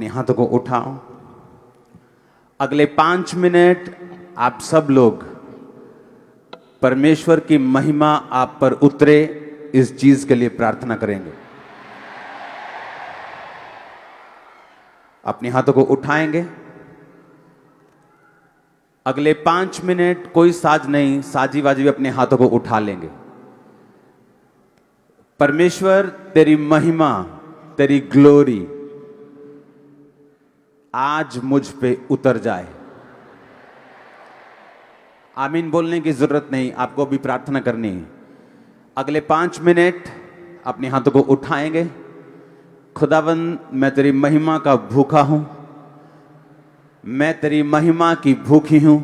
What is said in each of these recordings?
अपने हाथों को उठाओ। अगले 5 मिनट आप सब लोग परमेश्वर की महिमा आप पर उतरे इस चीज के लिए प्रार्थना करेंगे। अपने हाथों को उठाएंगे। अगले 5 मिनट कोई साज नहीं, साजी वाजी भी अपने हाथों को उठा लेंगे। परमेश्वर तेरी महिमा, तेरी ग्लोरी आज मुझ पे उतर जाए। आमीन बोलने की जरूरत नहीं, आपको भी प्रार्थना करनी है। अगले 5 मिनट अपने हाथों को उठाएंगे। खुदावंद, मैं तेरी महिमा का भूखा हूं, मैं तेरी महिमा की भूखी हूं,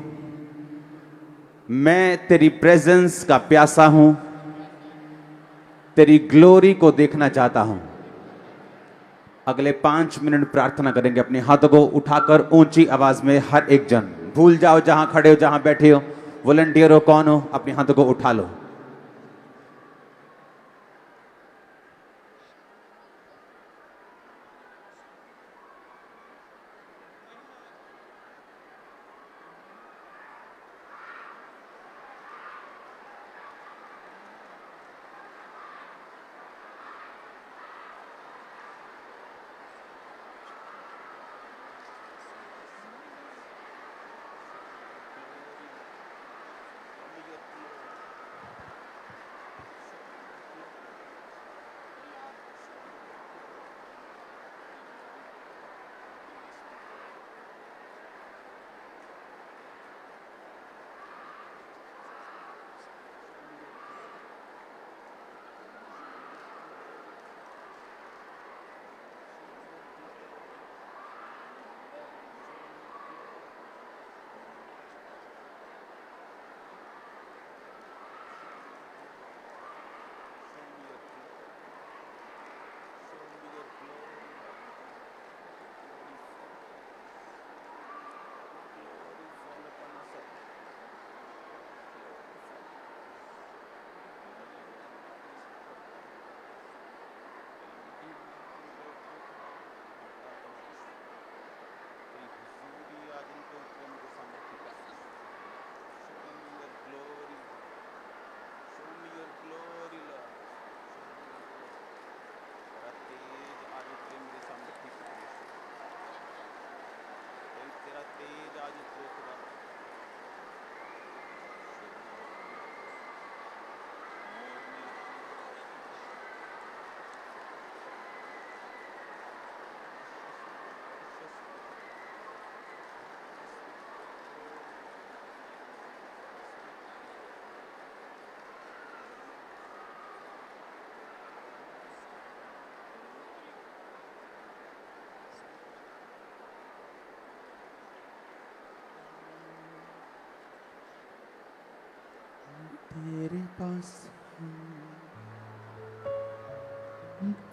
मैं तेरी प्रेजेंस का प्यासा हूं, तेरी ग्लोरी को देखना चाहता हूं। अगले 5 मिनट प्रार्थना करेंगे। अपने हाथों को उठाकर ऊंची आवाज में हर एक जन, भूल जाओ जहां खड़े हो, जहां बैठे हो, वॉलंटियर हो, कौन हो, अपने हाथों को उठा लो।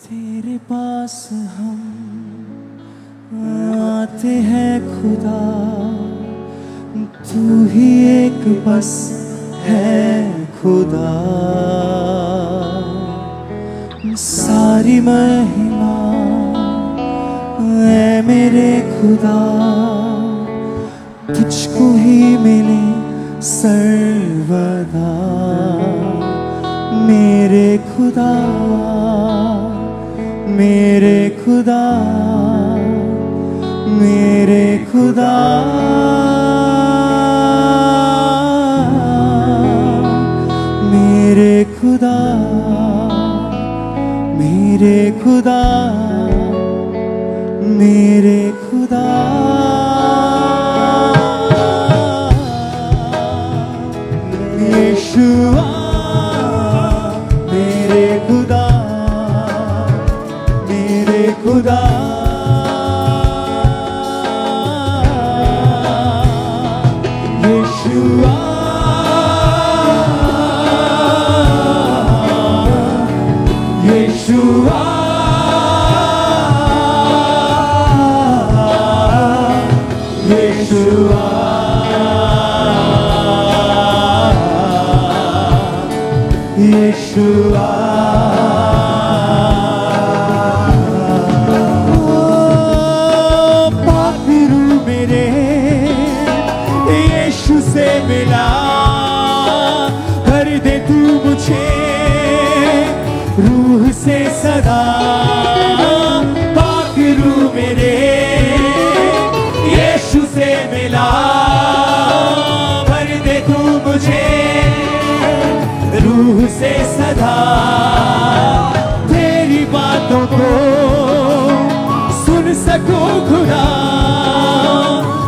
तेरे पास हम आते हैं खुदा, तू ही एक बस है खुदा। सारी महिमा ऐ मेरे खुदा, तुझको ही मिले सर्वदा। मेरे खुदा, मेरे खुदा, मेरे खुदा, मेरे खुदा, मेरे खुदा, मेरे खुदा। यीशुआ मेरे खुदा, मेरे खुदा, यीशुआ यीशुआ सदा पाक रूह मेरे यीशु से मिला, भर दे तू मुझे रूह से सदा, तेरी बातों को सुन सकूं खुदा,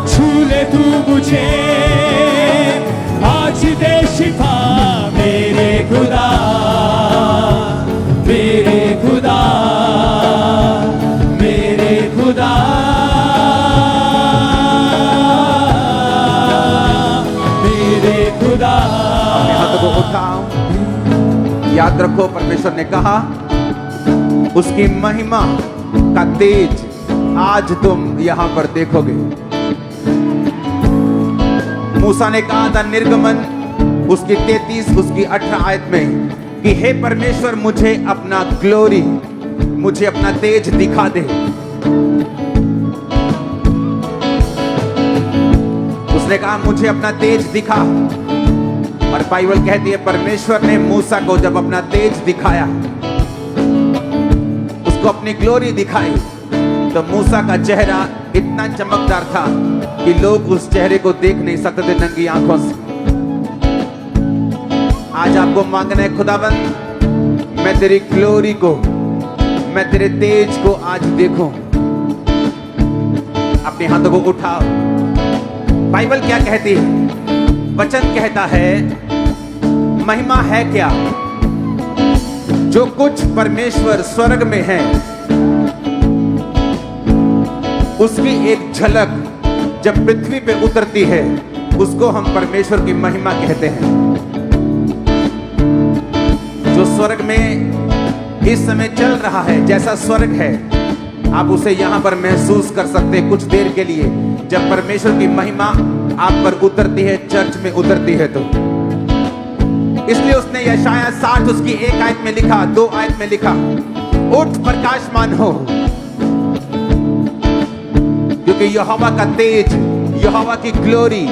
छू ले तू मुझे आज दे शिफा, मेरे खुदा, मेरे खुदा, मेरे खुदा, मेरे खुदा। अपने हाथों को उठाओ। याद रखो, परमेश्वर ने कहा उसकी महिमा का तेज आज तुम यहां पर देखोगे। मूसा ने कहा था निर्गमन उसकी 33 उसकी 18 आयत में कि हे परमेश्वर मुझे अपना ग्लोरी, मुझे अपना तेज दिखा दे। उसने कहा मुझे अपना तेज दिखा, और बाइबल कहती है परमेश्वर ने मूसा को जब अपना तेज दिखाया, उसको अपनी ग्लोरी दिखाई, तो मूसा का चेहरा इतना चमकदार था कि लोग उस चेहरे को देख नहीं सकते थे नंगी आंखों से। आज आपको मांगना है, खुदाबंद मैं तेरी ग्लोरी को, मैं तेरे तेज को आज देखूं। अपने हाथों को उठाओ। बाइबल क्या कहती है? वचन कहता है महिमा है क्या? जो कुछ परमेश्वर स्वर्ग में है उसकी एक झलक जब पृथ्वी पे उतरती है, उसको हम परमेश्वर की महिमा कहते हैं। जो स्वर्ग में इस समय चल रहा है, जैसा स्वर्ग है, आप उसे यहां पर महसूस कर सकते हैं कुछ देर के लिए, जब परमेश्वर की महिमा आप पर उतरती है, चर्च में उतरती है। तो इसलिए उसने यशाया 60 उसकी 1 आयत में लिखा, 2 आयत में लिखा, उठ प्रकाशमान हो, क्योंकि यहोवा का तेज, यहोवा की ग्लोरी,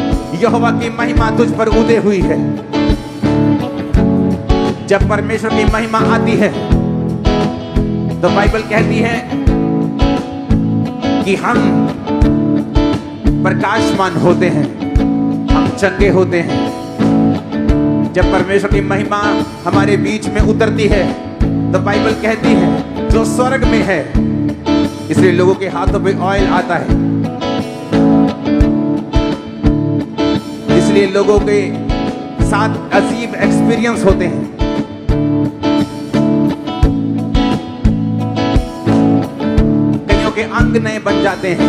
यहोवा की महिमा तुझ पर उदय हुई है। जब परमेश्वर की महिमा आती है तो बाइबल कहती है कि हम प्रकाशमान होते हैं, हम चंगे होते हैं। जब परमेश्वर की महिमा हमारे बीच में उतरती है तो बाइबल कहती है जो स्वर्ग में है, इसलिए लोगों के हाथों पे ऑयल आता है, इसलिए लोगों के साथ अजीब एक्सपीरियंस होते हैं। कईयों के अंग नए बन जाते हैं,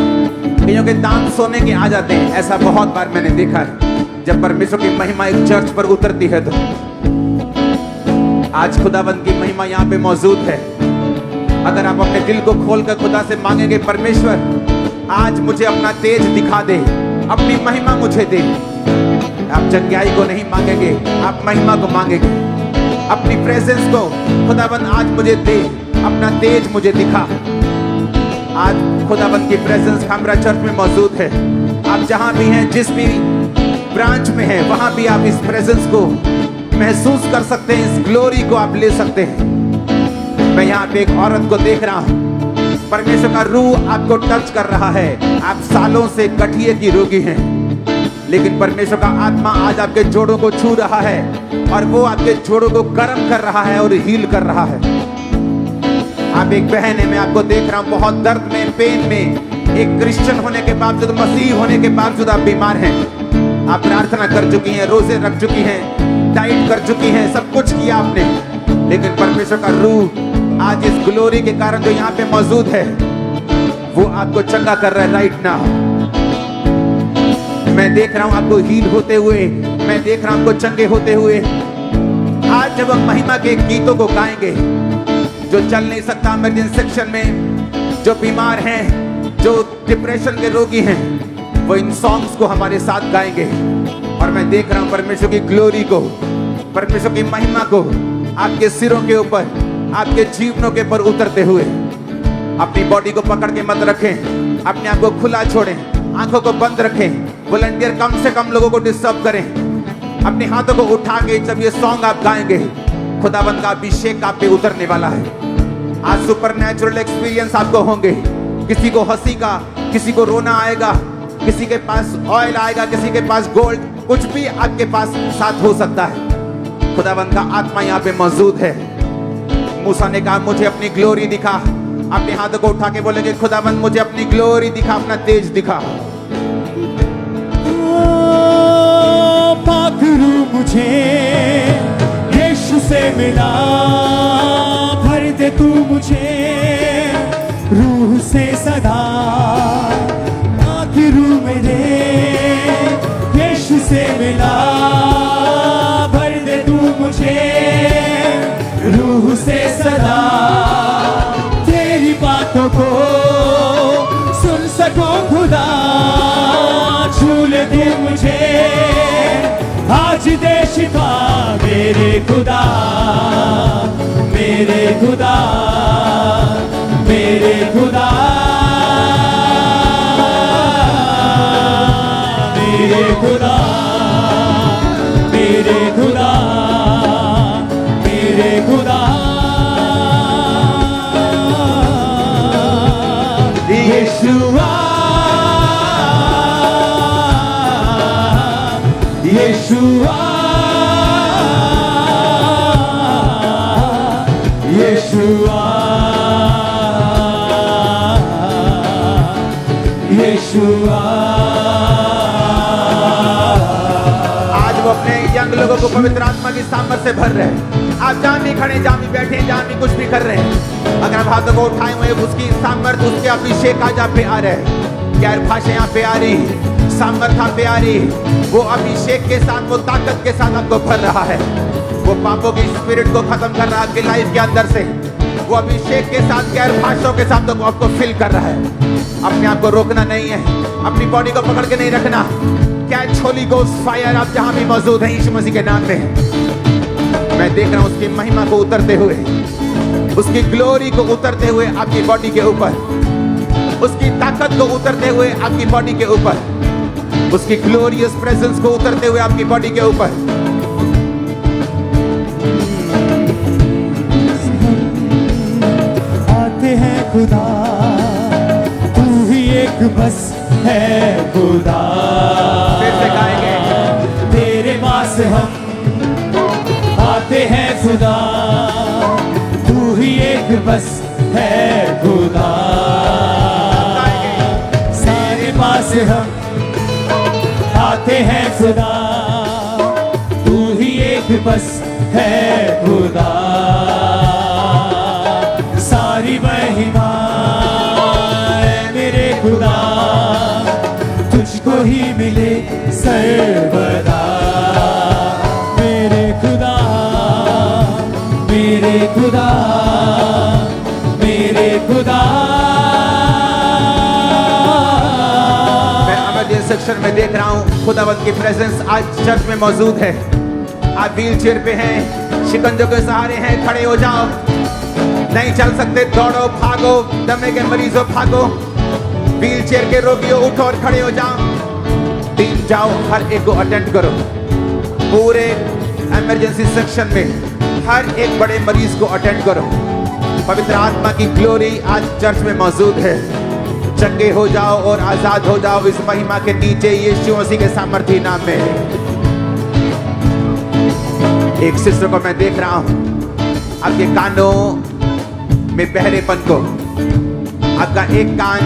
कईयों के दांत सोने के आ जाते हैं। ऐसा बहुत बार मैंने देखा है जब परमेश्वर की महिमा एक चर्च पर उतरती है। तो आज खुदाबंद की महिमा यहाँ पे मौजूद है। अगर आप अपने दिल को खोलकर खुदा से मांगेंगे, परमेश्वर आज मुझे अपना तेज दिखा दे, अपनी महिमा मुझे दे। आप जंग्याई को नहीं मांगेंगे, आप महिमा को मांगेंगे, अपनी प्रेजेंस को। खुदाबंद आज मुझे दे, अपना तेज मुझे दिखा। आज खुदाबंद की प्रेजेंस हमारा चर्च में मौजूद है। आप जहां भी हैं, जिस भी ब्रांच में हैं, वहां भी आप इस प्रेजेंस को महसूस कर सकते हैं, इस ग्लोरी को आप ले सकते हैं। मैं यहाँ पे एक औरत को देख रहा हूँ, परमेश्वर का रूह आपको टच कर रहा है। आप सालों से गठिए की रोगी हैं, लेकिन परमेश्वर का आत्मा आज आपके जोड़ों को छू रहा है और वो आपके जोड़ों को गर्म कर रहा है और हील कर रहा है। आप एक बहन है, मैं आपको देख रहा हूँ बहुत दर्द में, पेन में। एक क्रिश्चियन होने के बावजूद, मसीह होने के बावजूद आप बीमार हैं। आप प्रार्थना कर चुकी हैं, रोजे रख चुकी हैं, डाइट कर चुकी हैं, सब कुछ किया आपने, लेकिन परमेश्वर का रूह आज इस ग्लोरी के कारण जो यहाँ पे मौजूद है, वो आपको चंगा कर रहा है राइट नाउ। मैं देख रहा हूँ आपको हील होते हुए, मैं देख रहा हूँ आपको चंगे होते हुए। आज जब हम महिमा के गीतों को गाएंगे, जो चल नहीं सकता इमरजेंसी सेक्शन में, जो बीमार हैं, जो डिप्रेशन के रोगी हैं, वो इन सॉन्ग्स को हमारे साथ गाएंगे। और मैं देख रहा हूं परमेश्वर की ग्लोरी को, परमेश्वर की महिमा को आपके सिरों के ऊपर, आपके जीवनों के ऊपर उतरते हुए। अपनी बॉडी को पकड़ के मत रखें, अपने आप को खुला छोड़ें, आंखों को बंद रखें। वॉलंटियर कम से कम लोगों को डिस्टर्ब करें। अपने हाथों को उठा के जब ये सॉन्ग आप गाएंगे, खुदाबंद का अभिषेक आप पे उतरने वाला है। आज सुपरनैचुरल एक्सपीरियंस आपको होंगे। किसी को हंसी का, किसी को रोना आएगा, किसी के पास ऑयल आएगा, किसी के पास गोल्ड, कुछ भी आपके पास साथ हो सकता है। खुदावंद का आत्मा यहाँ पे मौजूद है। मूसा ने कहा मुझे अपनी ग्लोरी दिखा। अपने हाथों को उठा के बोलेंगे खुदावंद मुझे अपनी ग्लोरी दिखा, अपना तेज दिखा। पाक रूह मुझे यीशु से मिला, भर दे तू मुझे रूह से सदा। पाक रूह मेरे यीशु से मिला, भर दे तू मुझे रूह से सदा। तेरी बातों को सुन सको खुदा, छू ले तू मुझे आज दे शिफा। मेरे खुदा, मेरे खुदा, मेरे खुदा, मेरे खुदा, मेरे खुदा, मेरे खुदा। यीशुआ, यीशुआ, यीशुआ, यीशुआ। आज वो अपने यंग लोगों को पवित्र आत्मा की सामर्थ से भर रहे हैं। आप जहां भी खड़े, जहां भी बैठे, जहां भी कुछ भी कर रहे हैं, अगर आप हाथों को उठाए हुए उसकी सामर्थ, उसके अभिषेक आज आप पे आ रहे हैं। गैर भाषा यहाँ पे आ रही, सामर्थ आप पे आ रही, वो अभिषेक के साथ, वो ताकत के साथ आपको भर रहा है। वो पापों की स्पिरिट को खत्म कर रहा है आपकी लाइफ के अंदर से। वो अभिषेक के साथ, गैर भाषाओं के साथ तो आपको फिल कर रहा है। अपने आप को रोकना नहीं है, अपनी बॉडी को पकड़ के नहीं रखना। कैच होली गोस्ट फायर आप जहां भी मौजूद हैं यीशु मसीह के नाम में। मैं देख रहा हूं उसकी महिमा को उतरते हुए, उसकी ग्लोरी को उतरते हुए आपकी बॉडी के ऊपर, उसकी ताकत को उतरते हुए आपकी बॉडी के ऊपर, उसकी ग्लोरियस प्रेजेंस को उतरते हुए आपकी बॉडी के ऊपर। आते हैं खुदा, तू ही एक बस है खुदा। फिर से गाएंगे, तेरे पास हम आते हैं खुदा, तू ही एक बस है खुदा। तेरे पास हम आते हैं खुदा, तू ही एक बस है खुदा। सारी महिमा मेरे खुदा, तुझको ही मिले सर्वदा। मेरे खुदा, मेरे खुदा, मेरे खुदा। सेक्शन में देख रहा हूं खुदावंत की प्रेजेंस आज चर्च में मौजूद है। आप व्हील चेयर पे हैं, शिकंजों के सहारे हैं, खड़े हो जाओ। नहीं चल सकते, दौड़ो, भागो, दमे के मरीजों भागो, व्हील चेयर के रोगियों उठो और खड़े हो जाओ। टीम जाओ, हर एक को अटेंड करो। पूरे इमरजेंसी सेक्शन में हर एक बड़े मरीज को अटेंड करो। पवित्र आत्मा की ग्लोरी आज चर्च में मौजूद है। चंगे हो जाओ और आजाद हो जाओ इस महिमा के नीचे यीशु मसीह के सामर्थी नाम में। एक सिस्टर को मैं देख रहा हूं, आपके कानों में बहरेपन को, आपका एक कान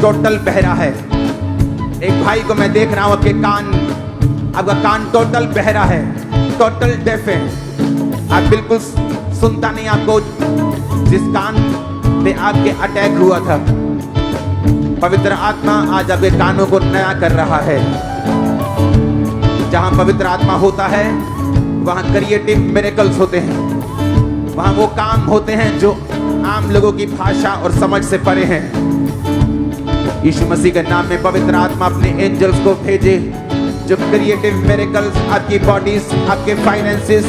टोटल बहरा है। एक भाई को मैं देख रहा हूं, आपका कान टोटल बहरा है, टोटल डेफ है। आप बिल्कुल सुनता नहीं। आपको जिस कान पे आपके अटैक हुआ था, पवित्र आत्मा आज आपके कानों को नया कर रहा है। जहां पवित्र आत्मा होता है वहां क्रिएटिव मिरेकल्स होते हैं, वहां वो काम होते हैं जो आम लोगों की भाषा और समझ से परे हैं। यीशु मसीह के नाम में पवित्र आत्मा अपने एंजल्स को भेजे जो क्रिएटिव मिरेकल्स आपकी बॉडीज, आपके फाइनेंसेस,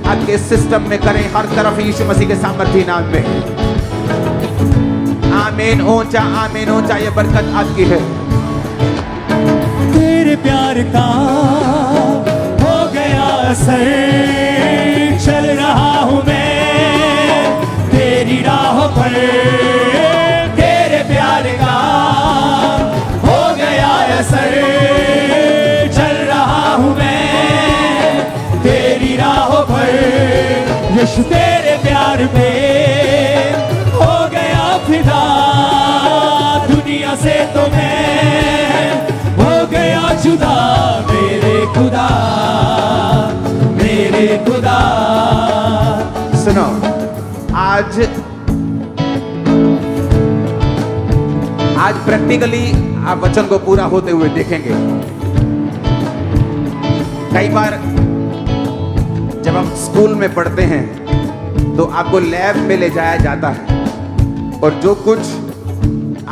आपके सिस्टम में करें हर तरफ यीशु मसीह के सामर्थी नाम में। आमीन ऊंचा ये बरकत आपकी है। तेरे प्यार का हो गया असर, चल रहा हूं मैं तेरी राह पर, यीशु तेरे प्यार में हो गया फिदा, दुनिया से तो मैं हो गया जुदा। मेरे खुदा, मेरे खुदा। सुनो, आज प्रैक्टिकली आप वचन को पूरा होते हुए देखेंगे। कई बार जब हम स्कूल में पढ़ते हैं तो आपको लैब में ले जाया जाता है और जो कुछ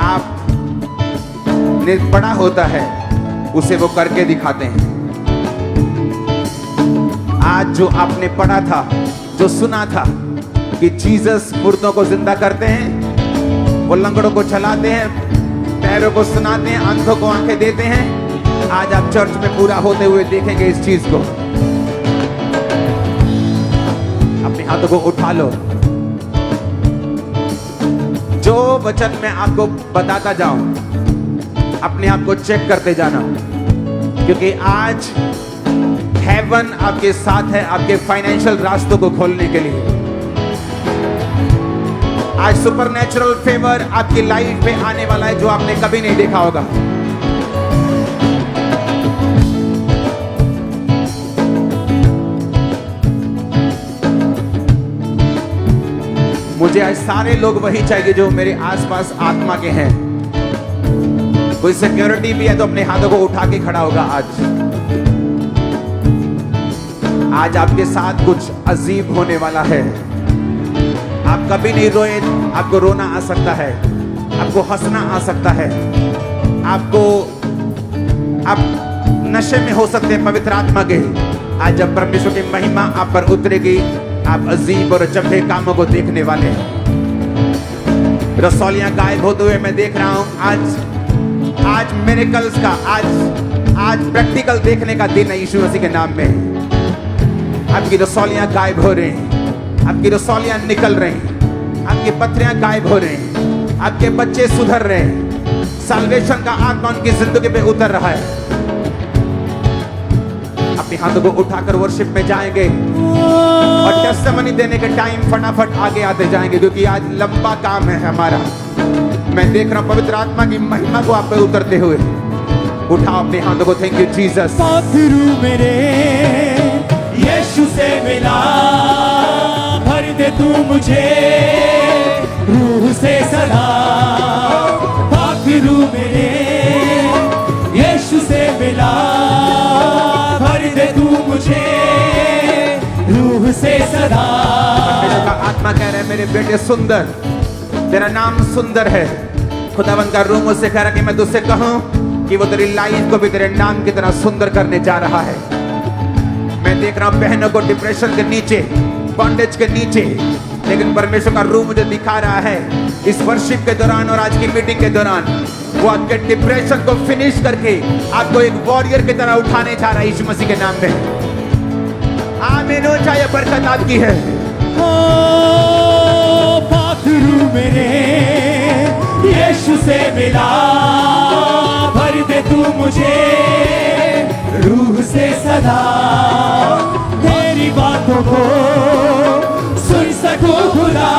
आपने पढ़ा होता है उसे वो करके दिखाते हैं। आज जो आपने पढ़ा था, जो सुना था कि जीसस मुर्दों को जिंदा करते हैं, वो लंगड़ों को चलाते हैं, पैरों को सुनाते हैं, आंखों को आंखें देते हैं, आज आप चर्च में पूरा होते हुए देखेंगे इस चीज को। अपने हाथों को उठा लो। जो वचन मैं आपको बताता जाऊं, अपने आप को चेक करते जाना, क्योंकि आज हेवन आपके साथ है आपके फाइनेंशियल रास्तों को खोलने के लिए। आज सुपरनैचुरल फेवर आपकी लाइफ में आने वाला है जो आपने कभी नहीं देखा होगा। मुझे आज सारे लोग वही चाहिए जो मेरे आसपास आत्मा के हैं। कोई सिक्योरिटी भी है तो अपने हाथों को उठा के खड़ा होगा। आज आपके साथ कुछ अजीब होने वाला है। आप कभी नहीं रोए, आपको रोना आ सकता है, आपको हंसना आ सकता है, आप नशे में हो सकते हैं पवित्र आत्मा के। आज जब परमेश्वर की महिमा आप पर उतरेगी, आप अजीब और अचंभे कामों को देखने वाले हैं। रसौलियां गायब होते हुए मैं देख रहा हूं। आज मिरेकल्स का, आज प्रैक्टिकल देखने का दिन है यीशु मसीह के नाम में। आपकी रसौलियां गायब हो रही हैं, आपकी रसौलियां निकल रही हैं, आपकी पत्रियां गायब हो रही हैं, आपके बच्चे सुधर रहे हैं, साल्वेशन का आत्मा उनकी जिंदगी पे उतर रहा है। अपने हाथों को उठाकर वर्शिप में जाएंगे और टेस्टिमनी देने के टाइम फटाफट आगे आते जाएंगे, क्योंकि आज लंबा काम है हमारा। मैं देख रहा हूं पवित्र आत्मा की महिमा को आप पे उतरते हुए। उठाओ अपने हाथों को। Thank you Jesus. पाखरू मेरे यीशु से मिला, भर दे तू मुझे रूह से सदा। पाखरू मेरे यीशु से मिला, भर दे तू मुझे रूह से सदा। परमेश्वर का आत्मा कह रहा है मेरे बेटे सुंदर, तेरा नाम सुंदर है। खुदावंद का रूह मुझसे कह रहा है कि मैं तुझसे कहूं कि वो तेरी लाइफ को भी तेरे नाम की तरह सुंदर करने जा रहा है। मैं देख रहा हूं बहनों को डिप्रेशन के नीचे, बॉन्डेज के नीचे, लेकिन परमेश्वर का रूह मुझे दिखा रहा है इस वर्शिप के दौरान और आज की मीटिंग के दौरान वो आपके डिप्रेशन को फिनिश करके आपको एक वॉरियर की तरह उठाने जा रहा है यीशु मसीह के नाम में। आमीन हो जाए, बरकत आपकी है। पाखरू मेरे यीशु से मिला, भर दे तू मुझे रूह से सदा। तेरी बातों को सुन सकूं खुदा,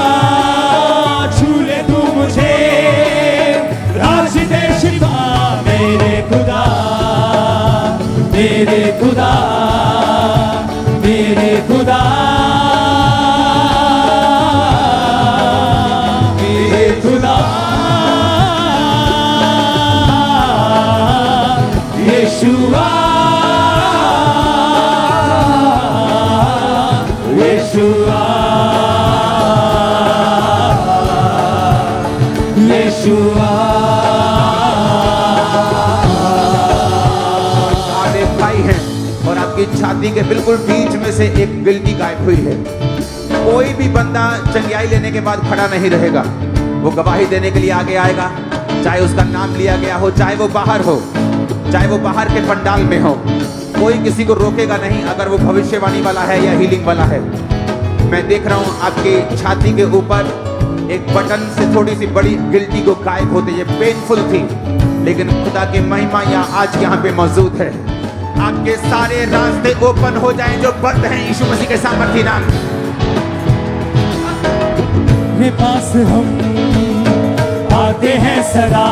छू ले तू मुझे राज दे शिफा। मेरे खुदा, मेरे खुदा, मेरे खुदा, मेरे खुदा। यीशुआ, यीशुआ, यीशुआ। आधे भाई हैं और आपकी छाती के बिल्कुल बीच में से एक गिल्टी गायब हुई है। कोई भी बंदा चंगियाई लेने के बाद खड़ा नहीं रहेगा, वो गवाही देने के लिए आगे आएगा, चाहे उसका नाम लिया गया हो, चाहे वो बाहर हो, चाहे वो बाहर के पंडाल में हो। कोई किसी को रोकेगा नहीं अगर वो भविष्यवाणी वाला है या हीलिंग वाला है। मैं देख रहा हूं आपकी छाती के ऊपर एक बटन से थोड़ी सी बड़ी गिल्टी को गायब होते, ये पेनफुल थी, लेकिन खुदा की महिमा आज यहाँ पे मौजूद है। आपके सारे रास्ते ओपन हो जाएं जो बंद हैं यीशु मसीह के सामर्थी नाम। तेरे पास हम आते हैं सदा,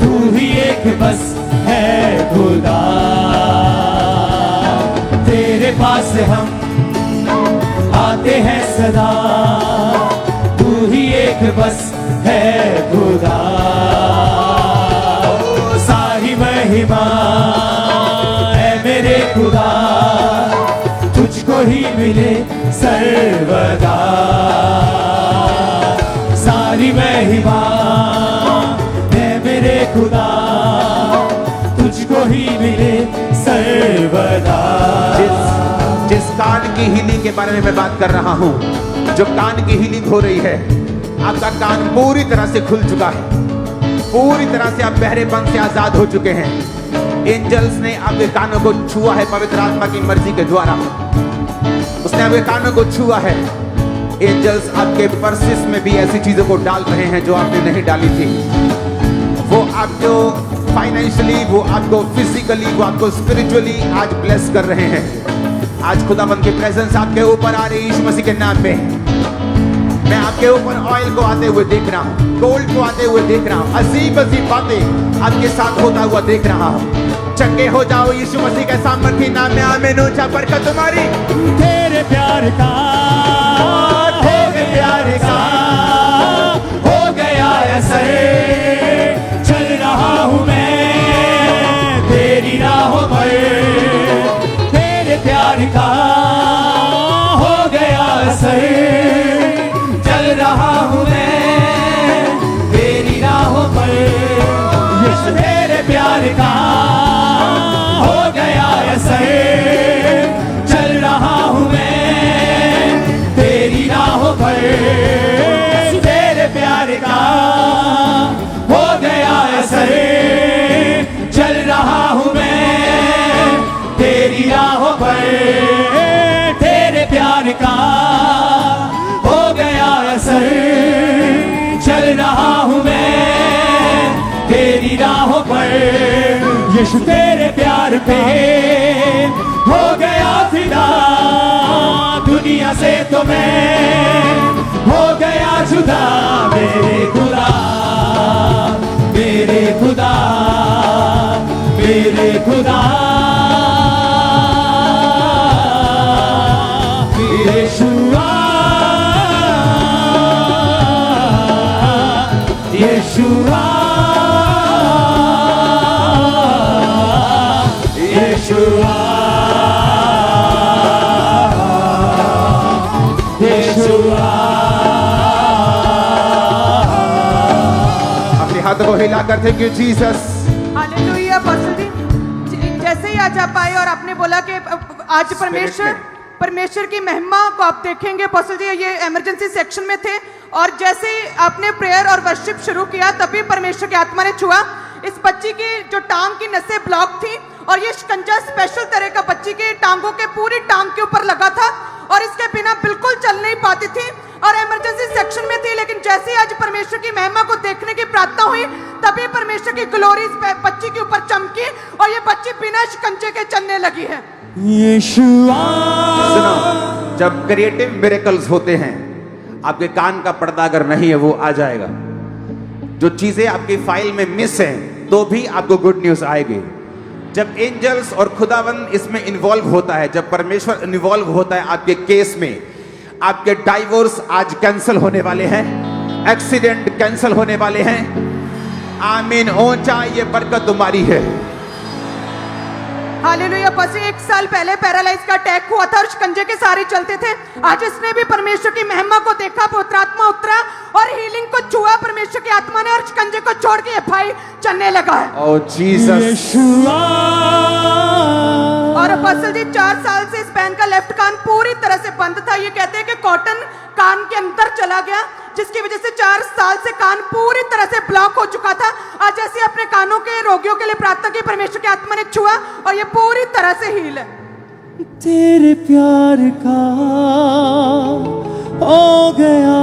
तू ही एक बस है खुदा। तेरे पास हम आते हैं सदा, तू ही एक बस है खुदा। सारी महिमा है मेरे खुदा, तुझको ही मिले सर्वदा। सारी महिमा है मेरे खुदा, तुझको ही मिले सर्वदा। जिस कान की हीलिंग के बारे में मैं बात कर रहा हूं, जो कान की हीलिंग हो रही है, आपका कान पूरी तरह से खुल चुका है, पूरी तरह से आप बहरेपन से आजाद हो चुके हैं। एंजल्स ने आपके कानों को छुआ है, पवित्र आत्मा की मर्जी के द्वारा उसने आपके कानों को छुआ है। एंजल्स आपके पर्सेस में भी ऐसी चीजों को डाल रहे हैं जो आपने नहीं डाली थी। वो आपको फाइनेंशियली, वो आपको फिजिकली, वो आपको स्पिरिचुअली आज ब्लेस कर रहे हैं। आज खुदावंद की प्रेजेंस आपके ऊपर आ रही है यीशु मसीह के नाम में। मैं आपके ऊपर ऑयल को आते हुए देख रहा हूँ, गोल्ड को आते हुए देख रहा हूँ, अजीब अजीब बातें आपके साथ होता हुआ देख रहा हूँ। चंगे हो जाओ यीशु मसीह के सामर्थी नाम में, आमीन। ऊंचा बरकत तुम्हारी। तेरे प्यार का, तेरे प्यार का हो गया असर, चल रहा हूँ मैं तेरी राहों पर। तेरे प्यार का हो गया असर, चल रहा हूँ मैं तेरी राहों पर। यीशु तेरे प्यार का हो गया असर, चल रहा हूँ मैं तेरी राहों पर। तेरे प्यार का हो गया असर, चल रहा हूँ मैं तेरी राहों पर। तेरे प्यार का हो गया असर, चल रहा हूँ मैं तेरी राहों पर। यीशु तेरे प्यार पे हो गया फिदा, दुनिया से तो मैं हो गया जुदा। मेरे खुदा, मेरे खुदा, मेरे खुदा, यीशुआ, यीशुआ, यीशुआ, यीशुआ। अपने हाथों को हिलाकर thank you Jesus. Hallelujah. Pastor ji, जैसे ही आज आप आए और आपने बोला कि आज परमेश्वर की महिमा को आप देखेंगे। पास्टर जी ये इमरजेंसी सेक्शन में थे और जैसे ही आपने प्रेयर और वर्शिप शुरू किया तभी परमेश्वर की आत्मा ने छुआ। इस बच्ची की जो टांग की नसें ब्लॉक थी और ये शिकंजा स्पेशल तरह का बच्ची के टांगों के पूरी टांग के ऊपर लगा था और इसके बिना बिल्कुल चल नहीं पाती थी और इमरजेंसी सेक्शन में थी। लेकिन जैसे ही आज परमेश्वर की महिमा को देखने की प्रार्थना हुई तभी परमेश्वर की ग्लोरी इस बच्ची के ऊपर चमकी और ये बच्ची बिना शिकंजे के चलने लगी है। यीशुआ। सुनो, जब क्रिएटिव मिरेकल्स होते हैं, आपके कान का पर्दा अगर नहीं है वो आ जाएगा। जो चीजें आपकी फाइल में मिस हैं तो भी आपको गुड न्यूज आएगी। जब एंजल्स और खुदावन इसमें इन्वॉल्व होता है, जब परमेश्वर इन्वॉल्व होता है आपके केस में, आपके डाइवोर्स आज कैंसिल होने वाले हैं, एक्सीडेंट कैंसिल होने वाले हैं। आमीन। ऊंचा ये बरकत तुम्हारी है। हालेलुया। बस 1 साल पहले पैरालाइज का अटैक हुआ था और शिकंजे के सारे चलते थे। आज इसने भी परमेश्वर की महिमा को देखा, पवित्र आत्मा उतरा और हीलिंग को छुआ परमेश्वर की आत्मा ने और शिकंजे को छोड़ के ये भाई चलने लगा है। ओह जीसस। यीशुआ। और अपोस्टल जी 4 साल से इस बहन का लेफ्ट कान पूरी तरह से बंद था। ये कहते हैं कि कॉटन कान के अंदर चला गया जिसकी वजह से 4 साल से कान पूरी तरह से ब्लॉक हो चुका था। आज ऐसे अपने कानों के रोगियों के लिए प्रार्थना की, परमेश्वर की आत्मा ने छुआ और ये पूरी तरह से हील है। तेरे प्यार का हो गया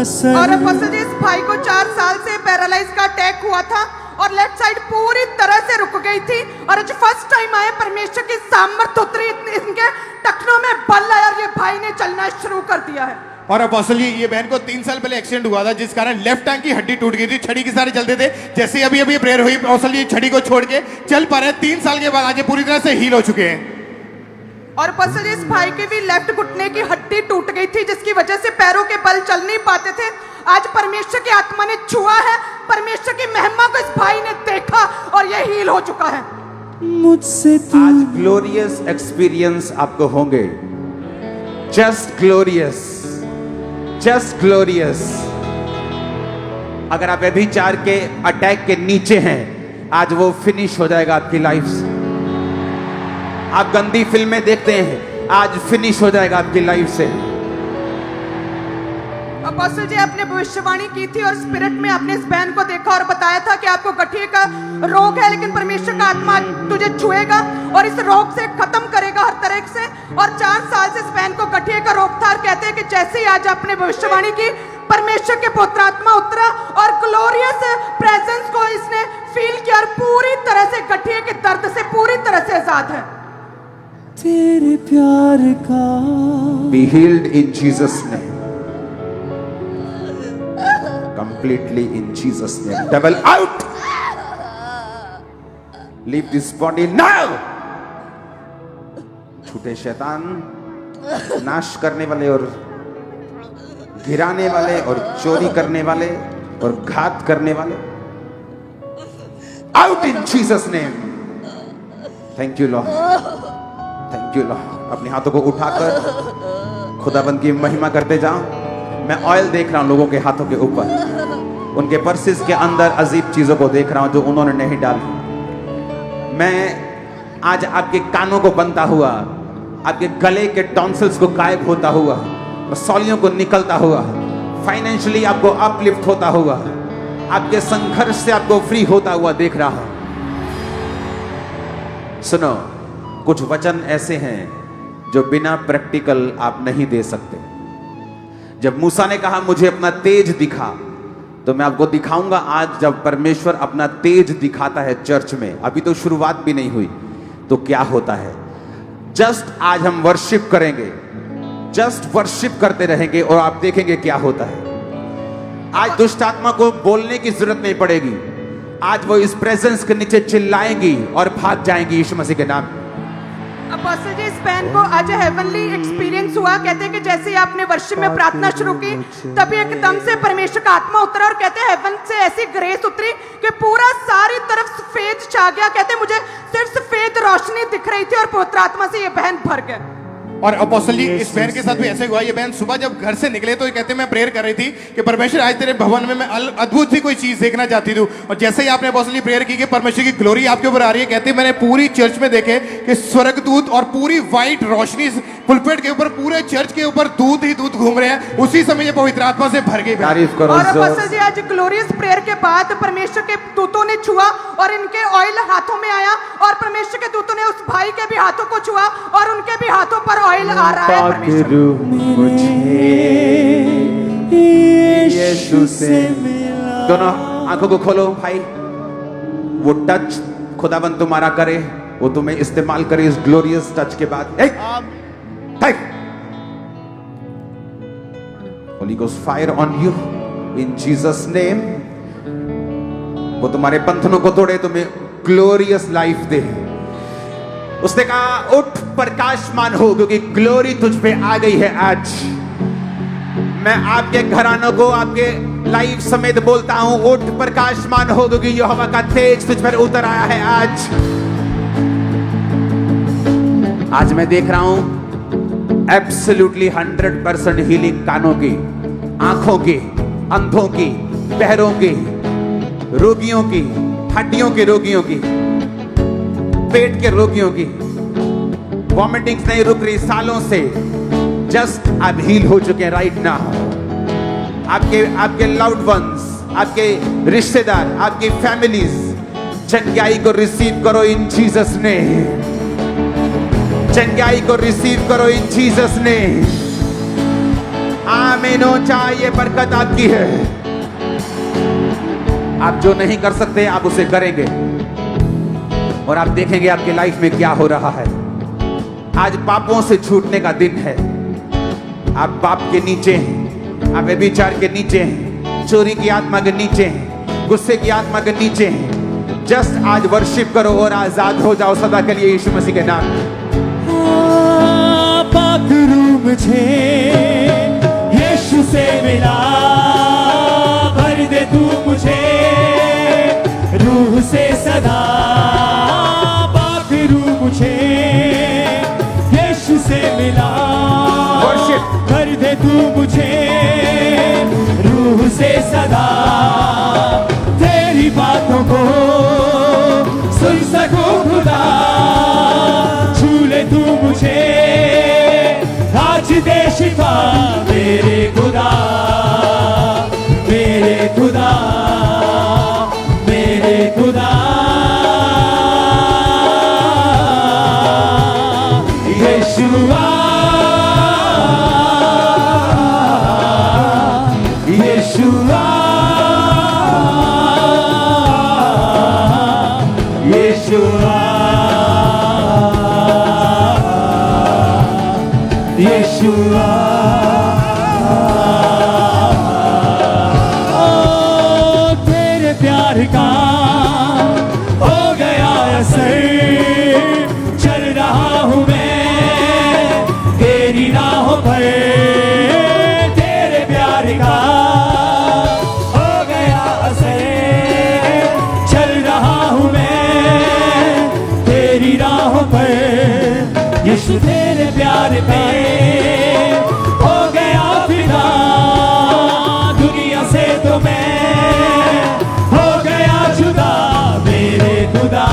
असर। और अपोस्टल जी इस भाई को 4 साल से पैरालाइज का अटैक हुआ था और लेफ्ट साइड पूरी तरह से रुक गई थी और आज फर्स्ट टाइम आए परमेश्वर की सामर्थ उतरी, इनके टखनों में बल आया और ये भाई ने चलना शुरू कर दिया है। और अपोस्टल जी, ये बहन को 3 साल पहले एक्सीडेंट हुआ था जिस कारण लेफ्ट टांग की हड्डी टूट गई थी, छड़ी के सारे चलते थे। जैसे अभी अभी प्रेयर हुई, अपोस्टल जी छड़ी को छोड़ के चल पा रहे हैं। 3 साल के बाद आज ये पूरी तरह से हील हो चुके हैं। और अपोस्टल जी, इस भाई के भी लेफ्ट घुटने की हड्डी टूट गई थी जिसकी वजह से पैरों के बल चल नहीं पाते थे। आज परमेश्वर की आत्मा ने छुआ है, परमेश्वर की महिमा को इस भाई ने देखा और ये हील हो चुका है। मुझसे आज ग्लोरियस एक्सपीरियंस आपको होंगे, जस्ट ग्लोरियस, जस्ट ग्लोरियस। अगर आप व्यभिचार के अटैक के नीचे हैं, आज वो फिनिश हो जाएगा आपकी लाइफ से। आप गंदी फिल्में देखते हैं, आज फिनिश हो जाएगा आपकी लाइफ से। अपोस्टल जी, आपने भविष्यवाणी की थी और स्पिरिट में आपने इस बहन को देखा और बताया था कि आपको गठिए का रोग है, लेकिन परमेश्वर का आत्मा तुझे छुएगा और इस रोग से खत्म करेगा हर तरह से। और 4 साल से इस बहन को गठिए का रोग था और कहते हैं कि जैसे ही आज आपने भविष्यवाणी की, परमेश्वर के पवित्र आत्मा उतरा और ग्लोरियस प्रेजेंस को इसने फील किया और पूरी तरह से गठिए के दर्द से पूरी तरह से आजाद है। तेरे प्यार का Be healed in Jesus' name. Completely in Jesus' name. Devil out. Leave this body now. छूटे शैतान, नाश करने वाले और गिराने वाले और चोरी करने वाले और घात करने वाले, out in Jesus' name. Thank you Lord. Thank you Lord. अपने हाथों को उठाकर खुदाबंद की महिमा करते जाओ। मैं ऑयल देख रहा हूं लोगों के हाथों के ऊपर, उनके पर्सेस के अंदर अजीब चीजों को देख रहा हूं जो उन्होंने नहीं डाली। मैं आज आपके कानों को बनता हुआ, आपके गले के टॉन्सिल्स को गायब होता हुआ, रसौलियों को निकलता हुआ, फाइनेंशियली आपको अपलिफ्ट होता हुआ, आपके संघर्ष से आपको फ्री होता हुआ देख रहा हूं। सुनो, कुछ वचन ऐसे हैं जो बिना प्रैक्टिकल आप नहीं दे सकते। जब मूसा ने कहा मुझे अपना तेज दिखा, तो मैं आपको दिखाऊंगा आज जब परमेश्वर अपना तेज दिखाता है चर्च में। अभी तो शुरुआत भी नहीं हुई तो क्या होता है। जस्ट आज हम वर्शिप करेंगे, जस्ट वर्शिप करते रहेंगे और आप देखेंगे क्या होता है। आज दुष्ट आत्मा को बोलने की जरूरत नहीं पड़ेगी, आज वो इस प्रेजेंस के नीचे चिल्लाएंगी और भाग जाएंगी यीशु मसीह के नाम। अपोस्टल जी, इस बहन को आज हेवनली एक्सपीरियंस हुआ। कहते हैं कि जैसे ही आपने वर्शिप में प्रार्थना शुरू की, तभी एकदम से परमेश्वर का आत्मा उतरा और कहते हैं हेवन से ऐसी ग्रेस उतरी कि पूरा सारी तरफ सफेद छा गया। कहते हैं मुझे सिर्फ सफेद रोशनी दिख रही थी और पवित्र आत्मा से ये बहन भर गए। और अपोस्टल जी, इस बहन के साथ भी ऐसे हुआ। ये बहन सुबह जब घर से निकले तो ये कहते मैं प्रेयर कर रही थी कि परमेश्वर आज तेरे भवन में मैं अद्भुत सी कोई चीज देखना चाहती थी। और जैसे ही आपने अपोस्टल जी प्रेयर की कि परमेश्वर की ग्लोरी आपके ऊपर आ रही है, कहते मैंने पूरी चर्च में देखे कि स्वर्गदूत और पूरी व्हाइट रोशनी पुलपेट के ऊपर, पूरे चर्च के ऊपर दूध ही दूध घूम रहे हैं। उसी समय ये पवित्र आत्मा से भर गई। तारीफ करो। और अपोस्टल जी, आज ग्लोरियस प्रेयर के बाद परमेश्वर के दूतों ने छुआ और इनके ऑयल हाथों में आया और परमेश्वर के दूतों ने उस भाई के भी हाथों को छुआ और उनके भी हाथों पर ऑयल आ रहा है। यीशु से दोनों आंखों को खोलो भाई। वो टच खुदाबंद तुम्हारा करे, वो तुम्हें इस्तेमाल करे इस ग्लोरियस टच के बाद। Holy Ghost fire on you in Jesus name। वो तुम्हारे बंधनों को तोड़े, तुम्हें ग्लोरियस लाइफ दे। उसने कहा उठ प्रकाशमान हो, क्योंकि ग्लोरी तुझ पे आ गई है आज। मैं आपके घरानों को, आपके लाइफ समेत बोलता हूं, उठ प्रकाशमान हो, क्योंकि यहोवा का तेज तुझ पर उतर आया है आज। आज मैं देख रहा हूं एब्सोल्युटली 100% हीलिंग कानों की, आंखों की, अंधों की, बहरों की, रोगियों की, हड्डियों के रोगियों की, पेट के रोगियों की। वॉमिटिंग्स नहीं रुक रही सालों से। जस्ट आप हील हो चुके हैं राइट नाउ। आपके लव्ड वंस, आपके रिश्तेदार, आपकी फैमिलीज, चंगाई को रिसीव करो इन जीसस नेम। चंगाई को रिसीव करो इन जीसस नेम। आमीन। चाहिए बरकत आपकी है। आप जो नहीं कर सकते आप उसे करेंगे और आप देखेंगे आपकी लाइफ में क्या हो रहा है। आज पापों से छूटने का दिन है। आप पाप के नीचे हैं, आप व्यभिचार के नीचे हैं, चोरी की आत्मा के नीचे हैं, गुस्से की आत्मा के नीचे हैं। जस्ट आज वर्शिप करो और आजाद हो जाओ सदा के लिए यीशु मसीह के नाम में। पाक रूह मुझे यीशु से मिला, भर दे तू मुझे रूह से सदा। पाक रूह मुझे यीशु से मिला, भर दे तू मुझे रूह से सदा। तेरी बातों को सुन सकूं खुदा, छू ले तू मुझे आज दे शिफा। मेरे खुदा, मेरे खुदा, मेरे खुदा, यीशुआ, यीशुआ, यीशुआ, यीशुआ। ओ तेरे प्यार का हो गया असर, चल रहा हूँ मैं तेरी राहों पर। तेरे प्यार का हो गया असर, चल रहा हूँ मैं तेरी राहों पर। यीशु तेरे प्यार पे हो गया फिदा, दुनिया से तो मैं हो गया जुदा। मेरे खुदा,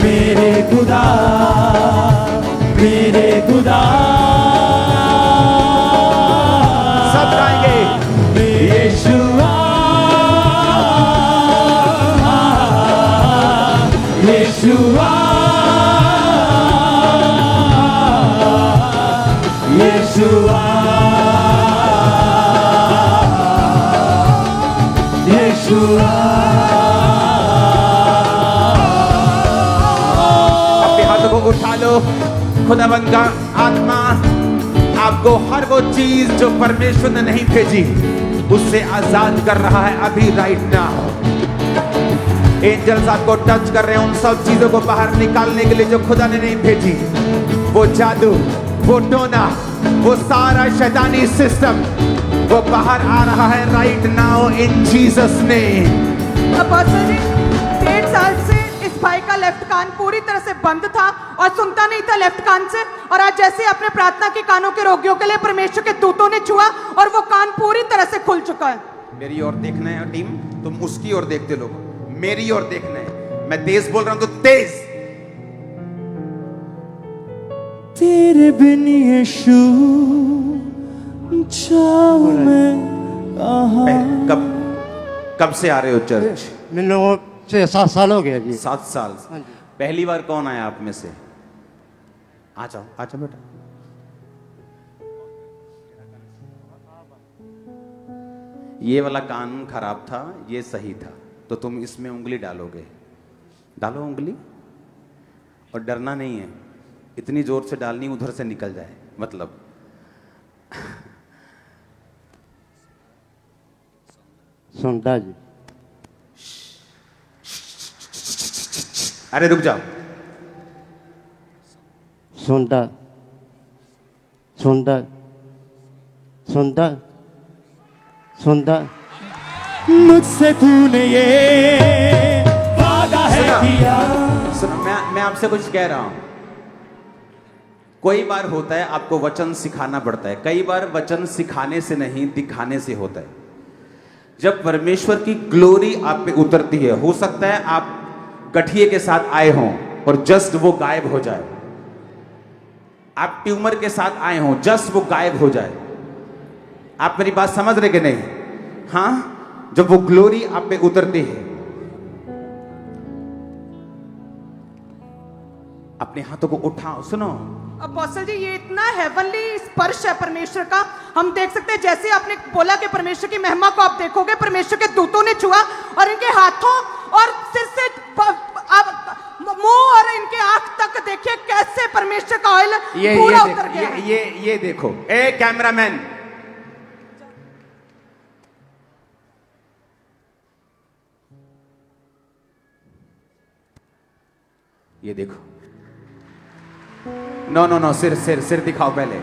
मेरे खुदा, मेरे खुदा, सब गाएंगे। यीशुआ, यीशुआ, यीशुआ, यीशुआ। अपने हाथों को उठा लो। खुदावंद का आत्मा आपको हर वो चीज जो परमेश्वर ने नहीं भेजी उससे आजाद कर रहा है अभी राइट नाउ। एंजल्स आपको टच कर रहे हैं उन सब चीजों को बाहर निकालने के लिए जो खुदा ने नहीं भेजी। वो जादू, वो टोना, वो सारा शैतानी सिस्टम वो बाहर आ रहा है right now in Jesus name. Apostle ji 1.5 साल से इस भाई का लेफ्ट कान पूरी तरह से बंद था और सुनता नहीं था लेफ्ट कान से, और आज जैसे ही आपने प्रार्थना की कानों के रोगियों के लिए परमेश्वर के दूतों ने छुआ और वो कान पूरी तरह से खुल चुका है। मेरी ओर देखना है टीम, तुम उसकी ओर देखते लोग, मेरी ओर देखना है। मैं तेज बोल रहा हूं तो तेज। तेरे बिन यीशु जाऊं मैं कहाँ। कब से आ रहे हो चर्च? मैंने 6-7 साल हो गया जी। 7 साल। हाँ जी। पहली बार कौन आया आप में से? आ जाओ, आ जाओ बेटा। ये वाला कान खराब था, ये सही था, तो तुम इसमें उंगली डालोगे। डालो उंगली और डरना नहीं है, इतनी जोर से डालनी उधर से निकल जाए, मतलब सुनता जी। अरे रुक जाओ। सुनता, सुनता, सुनता, सुनता। मुझसे तूने ये वादा है किया। सुनो, मैं आपसे कुछ कह रहा हूं। कोई बार होता है आपको वचन सिखाना पड़ता है, कई बार वचन सिखाने से नहीं दिखाने से होता है। जब परमेश्वर की ग्लोरी आप पे उतरती है, हो सकता है आप गठिए के साथ आए हों और जस्ट वो गायब हो जाए। आप ट्यूमर के साथ आए हों, जस्ट वो गायब हो जाए। आप मेरी बात समझ रहे कि नहीं? हाँ, जब वो ग्लोरी आप पे उतरती है, अपने हाथों को उठाओ। सुनो अपोस्टल जी, ये इतना हेवनली स्पर्श है परमेश्वर का। हम देख सकते हैं जैसे आपने बोला कि परमेश्वर की महिमा को आप देखोगे, परमेश्वर के दूतों ने छुआ और इनके हाथों और सिर से मुंह और इनके आंख तक देखिए कैसे परमेश्वर का ऑयल पूरा उतर गया। ये देखो। ए कैमरामैन, ये देखो, नो नो नो, सिर सिर सिर दिखाओ पहले,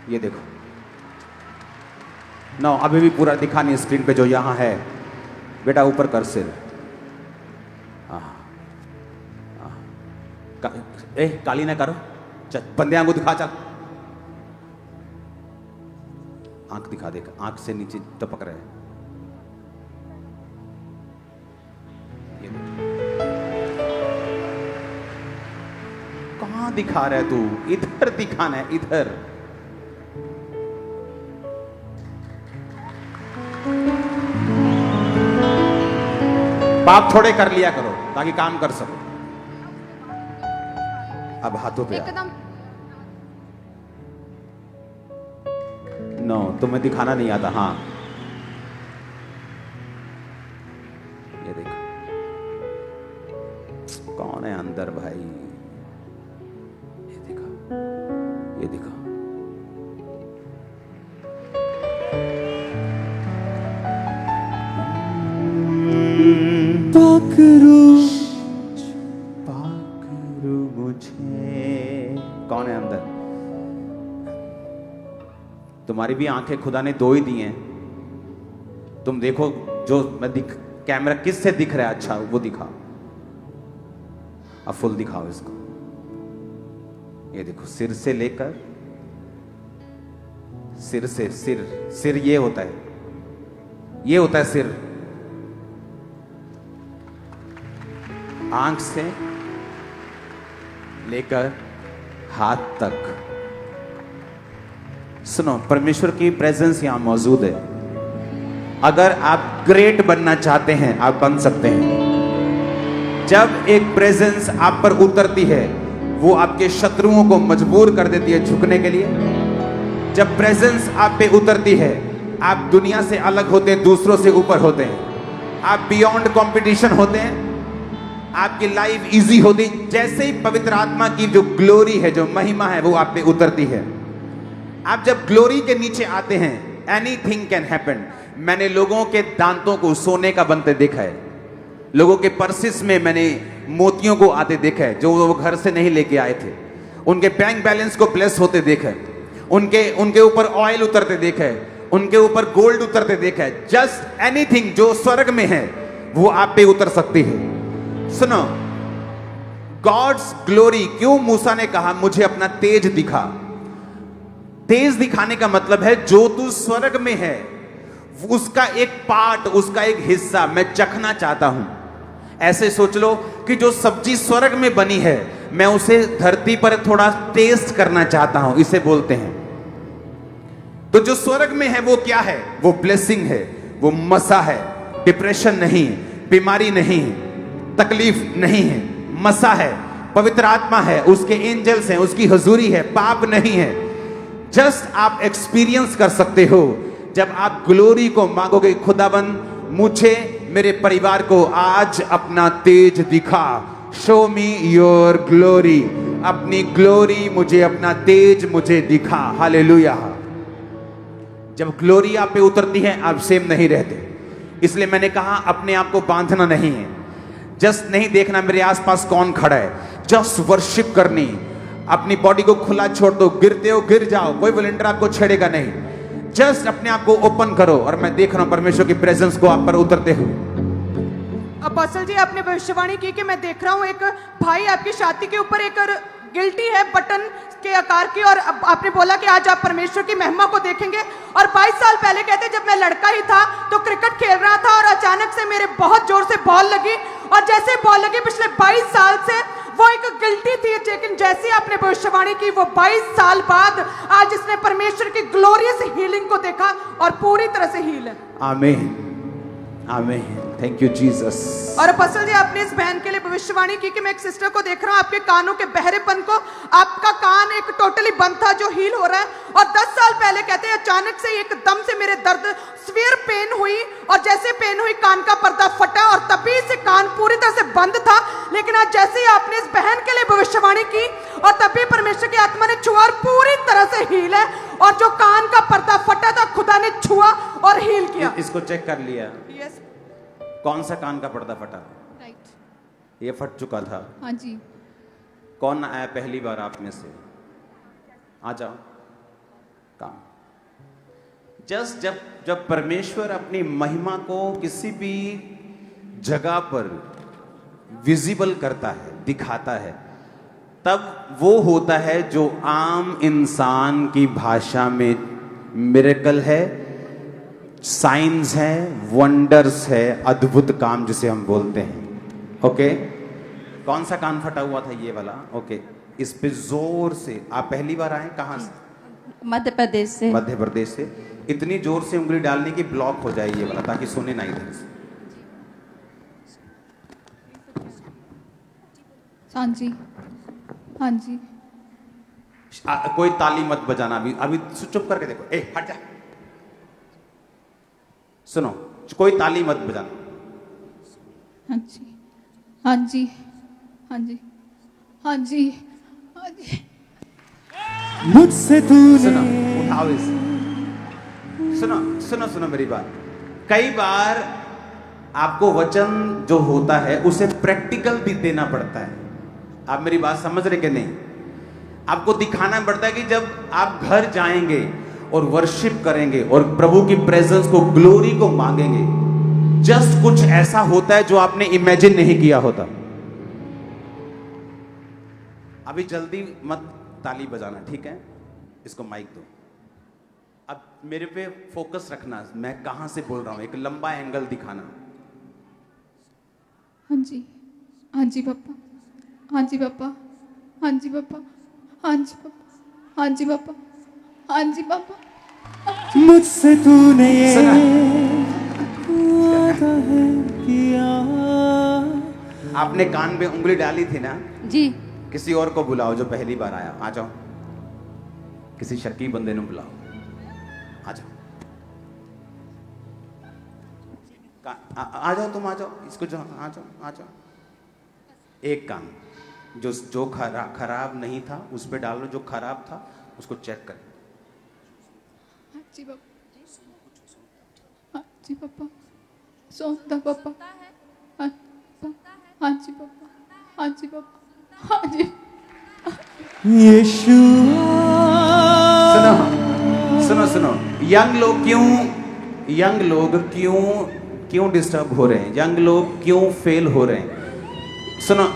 ये देखो। नो, अभी भी पूरा दिखा नहीं स्क्रीन पे जो यहां है। बेटा ऊपर कर सिर। काली ना करो, चल बंदे आंखों दिखा, चल आंख दिखा, देख आंख से नीचे टपक रहे हैं। ये देख। कहां दिखा रहा है तू? इधर दिखाना है, इधर। पाप थोड़े कर लिया करो ताकि काम कर सको। अब हाथों पे एकदम नो, तुम्हें दिखाना नहीं आता। हाँ, ये देखो कौन है अंदर भाई। ये देखो, ये देखो। पकड़ो पकड़ो मुझे। कौन है अंदर? तुम्हारी भी आंखें खुदा ने दो ही दी हैं। तुम देखो जो मैं कैमरा किस से दिख रहा है अच्छा वो दिखाओ। अब फुल दिखाओ इसको। ये देखो, सिर से लेकर सिर से सिर, सिर ये होता है, ये होता है सिर। आंख से लेकर हाथ तक। सुनो, परमेश्वर की प्रेजेंस यहां मौजूद है। अगर आप ग्रेट बनना चाहते हैं आप बन सकते हैं। जब एक प्रेजेंस आप पर उतरती है वो आपके शत्रुओं को मजबूर कर देती है झुकने के लिए। जब प्रेजेंस आप पे उतरती है आप दुनिया से अलग होते हैं, दूसरों से ऊपर होते हैं, आप बियॉन्ड कंपटीशन होते हैं, आपकी लाइफ इजी होती। जैसे ही पवित्र आत्मा की जो ग्लोरी है, जो महिमा है वो आप पे उतरती है, आप जब ग्लोरी के नीचे आते हैं एनीथिंग कैन हैपन। मैंने लोगों के दांतों को सोने का बनते देखा है, लोगों के पर्सिस में मैंने मोतियों को आते देखा है जो वो घर से नहीं लेके आए थे, उनके बैंक बैलेंस को ब्लेस होते देखा है, उनके ऊपर ऑयल उतरते देखा है, उनके ऊपर गोल्ड उतरते देखा है। जस्ट एनीथिंग जो स्वर्ग में है वो आप पे उतर सकती है। सुनो, गॉड्स ग्लोरी, क्यों मूसा ने कहा मुझे अपना तेज दिखा? तेज दिखाने का मतलब है जो तू स्वर्ग में है उसका एक पार्ट, उसका एक हिस्सा मैं चखना चाहता हूं। ऐसे सोच लो कि जो सब्जी स्वर्ग में बनी है मैं उसे धरती पर थोड़ा टेस्ट करना चाहता हूं, इसे बोलते हैं। तो जो स्वर्ग में है वो क्या है? वो ब्लेसिंग है, वो मसा है, डिप्रेशन नहीं, बीमारी नहीं, तकलीफ नहीं है, मसा है, पवित्र आत्मा है, उसके एंजल्स हैं, उसकी हुजूरी है, पाप नहीं है। जस्ट आप एक्सपीरियंस कर सकते हो जब आप ग्लोरी को मांगोगे। खुदाबंद मुझे, मेरे परिवार को आज अपना तेज दिखा, शो मी योर ग्लोरी, अपनी ग्लोरी मुझे, अपना तेज मुझे दिखा। हालेलुया। जब ग्लोरी आप पे उतरती है आप सेम नहीं रहते। इसलिए मैंने कहा अपने आप को बांधना नहीं है, जस्ट नहीं देखना मेरे आसपास कौन खड़ा है, जस्ट वर्शिप करनी। अपनी बॉडी को खुला छोड़ दो, गिरते हो गिर जाओ, कोई वॉलंटियर आपको छेड़ेगा नहीं। जस्ट अपने आप को ओपन करो और मैं देख रहा हूं परमेश्वर की प्रेजेंस को आप पर उतरते हुए। अपोस्टल जी, आपने भविष्यवाणी की कि मैं देख रहा हूं एक भाई आपकी छाती के ऊपर एक गिल्टी है बटन के आकार की, और आपने बोला कि आज आप परमेश्वर की महिमा को देखेंगे। और 22 साल पहले कहते जब मैं लड़का ही था तो क्रिकेट खेल रहा था और अचानक से मेरे बहुत जोर से बॉल लगी, और जैसे बॉल लगी पिछले 22 साल से वो एक गिल्टी थी, लेकिन जैसे आपने भविष्यवाणी की वो 22 साल बाद आज इसने परमेश्वर की ग्लोरियस हीलिंग को देखा और पूरी तरह से हील है। आमीन, आमीन, थैंक यू जीसस। और अपोस्टल जी, आपने इस बहन के लिए भविष्यवाणी की कि मैं एक सिस्टर को देख रहा हूं आपके कानों के बहरेपन को, आपका कान एक टोटली बंद था जो हील हो रहा है। और 10 साल पहले कहते हैं अचानक से एकदम से मेरे दर्द स्वीयर पेन हुई, और जैसे पेन हुई कान का पर्दा फटा और तभी से कान पूरी तरह से बंद था। लेकिन आज जैसे ही आपने इस बहन के लिए भविष्यवाणी की और तभी परमेश्वर की आत्मा ने छुआ और पूरी तरह से हील है, और जो कान का पर्दा फटा था खुदा ने छुआ और हील किया। इसको चेक कर लिया? यस, कौन सा कान का पर्दा फटा? राइट। ये फट चुका था। हाँ जी। कौन आया पहली बार आप में से? आ जाओ। काम जस्ट जब जब परमेश्वर अपनी महिमा को किसी भी जगह पर विजिबल करता है, दिखाता है, तब वो होता है जो आम इंसान की भाषा में मिरेकल है, साइंस है, वंडर्स है, अद्भुत काम जिसे हम बोलते हैं। ओके, कौन सा कान फटा हुआ था? ये वाला। ओके, इस पे जोर से। आप पहली बार आए? कहाँ से? मध्य प्रदेश से। मध्य प्रदेश से। इतनी जोर से उंगली डालने की ब्लॉक हो जाए ये वाला, ताकि सुने ना इधर से। हाँ जी, हाँ जी। कोई ताली मत बजाना अभी, अभी चुप करके देखो। ए हट जा, सुनो, कोई ताली मत बजाना। हाँ जी, हाँ जी, हाँ जी, हाँ जी, हाँ जी। मुझसे सुनो, तूने उठाओ इसे। सुनो सुनो सुनो मेरी बात। कई बार आपको वचन जो होता है उसे प्रैक्टिकल भी देना पड़ता है। आप मेरी बात समझ रहे कि नहीं? आपको दिखाना पड़ता है कि जब आप घर जाएंगे और वर्शिप करेंगे और प्रभु की प्रेजेंस को, ग्लोरी को मांगेंगे, जस्ट कुछ ऐसा होता है जो आपने इमेजिन नहीं किया होता। अभी जल्दी मत ताली बजाना, ठीक है? इसको माइक दो। अब मेरे पे फोकस रखना, मैं कहां से बोल रहा हूं, एक लंबा एंगल दिखाना। हाँ जी, हाँ जी पापा, हाँ जी पापा, हाँ जी पापा, हाँ जी पापा, हाँ जी पापा, हाँ जी पापा। मुझसे तूने ये सुना? वादा है किया। आपने कान पे उंगली डाली थी ना? जी। किसी और को बुलाओ जो पहली बार आया। आ जाओ, किसी शक्की बंदे ने बुलाओ। आ जाओ, आ जाओ, तुम आ जाओ, इसको जो, आ जाओ, आ जाओ। एक काम जो खराब नहीं था उस पे डालो, जो खराब था उसको चेक करें। हाँ जी पापा, हाँ जी पापा, सोता पापा, हाँ पापा, हाँ जी पापा, हाँ जी पापा, हाँ जी। यीशुआ। सुनो सुनो सुनो, यंग लोग क्यों डिस्टर्ब हो रहे हैं? यंग लोग क्यों फेल हो रहे हैं? सुनो,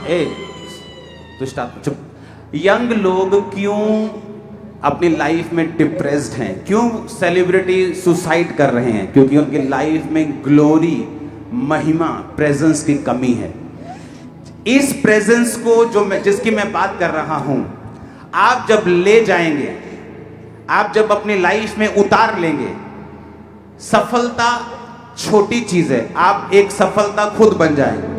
तो स्टॉप, चुप। यंग लोग क्यों अपनी लाइफ में डिप्रेस्ड हैं? क्यों सेलिब्रिटी सुसाइड कर रहे हैं? क्योंकि उनकी लाइफ में ग्लोरी, महिमा, प्रेजेंस की कमी है। इस प्रेजेंस को जिसकी मैं बात कर रहा हूं, आप जब ले जाएंगे, आप जब अपनी लाइफ में उतार लेंगे, सफलता छोटी चीज है, आप एक सफलता खुद बन जाएंगे।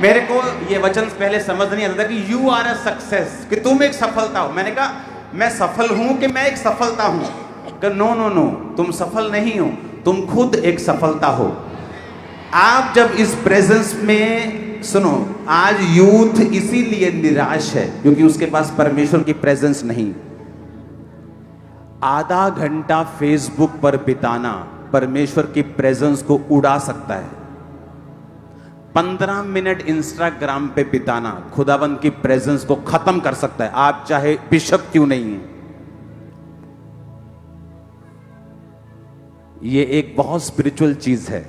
मेरे को ये वचन पहले समझ नहीं आता था कि यू आर अ सक्सेस, कि तुम एक सफलता हो। मैंने कहा मैं सफल हूं कि मैं एक सफलता हूं? नो नो नो, तुम सफल नहीं हो, तुम खुद एक सफलता हो। आप जब इस प्रेजेंस में, सुनो, आज यूथ इसीलिए निराश है क्योंकि उसके पास परमेश्वर की प्रेजेंस नहीं। आधा घंटा फेसबुक पर बिताना परमेश्वर की प्रेजेंस को उड़ा सकता है। 15 मिनट इंस्टाग्राम पे बिताना खुदाबंद की प्रेजेंस को खत्म कर सकता है, आप चाहे बिशप क्यों नहीं है। ये एक बहुत स्पिरिचुअल चीज है।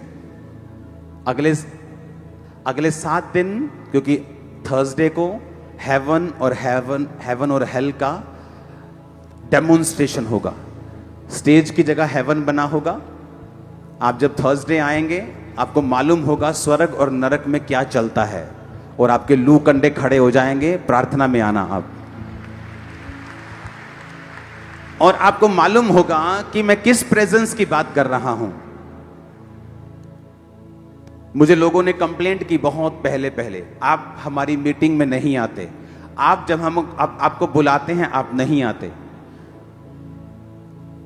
अगले 7 दिन, क्योंकि थर्सडे को हेवन और हेल का डेमोन्स्ट्रेशन होगा। स्टेज की जगह हेवन बना होगा। आप जब थर्सडे आएंगे आपको मालूम होगा स्वर्ग और नरक में क्या चलता है, और आपके लू कंडे खड़े हो जाएंगे। प्रार्थना में आना आप, और आपको मालूम होगा कि मैं किस प्रेजेंस की बात कर रहा हूं। मुझे लोगों ने कंप्लेंट की बहुत पहले, आप हमारी मीटिंग में नहीं आते, आप जब हम आपको बुलाते हैं आप नहीं आते।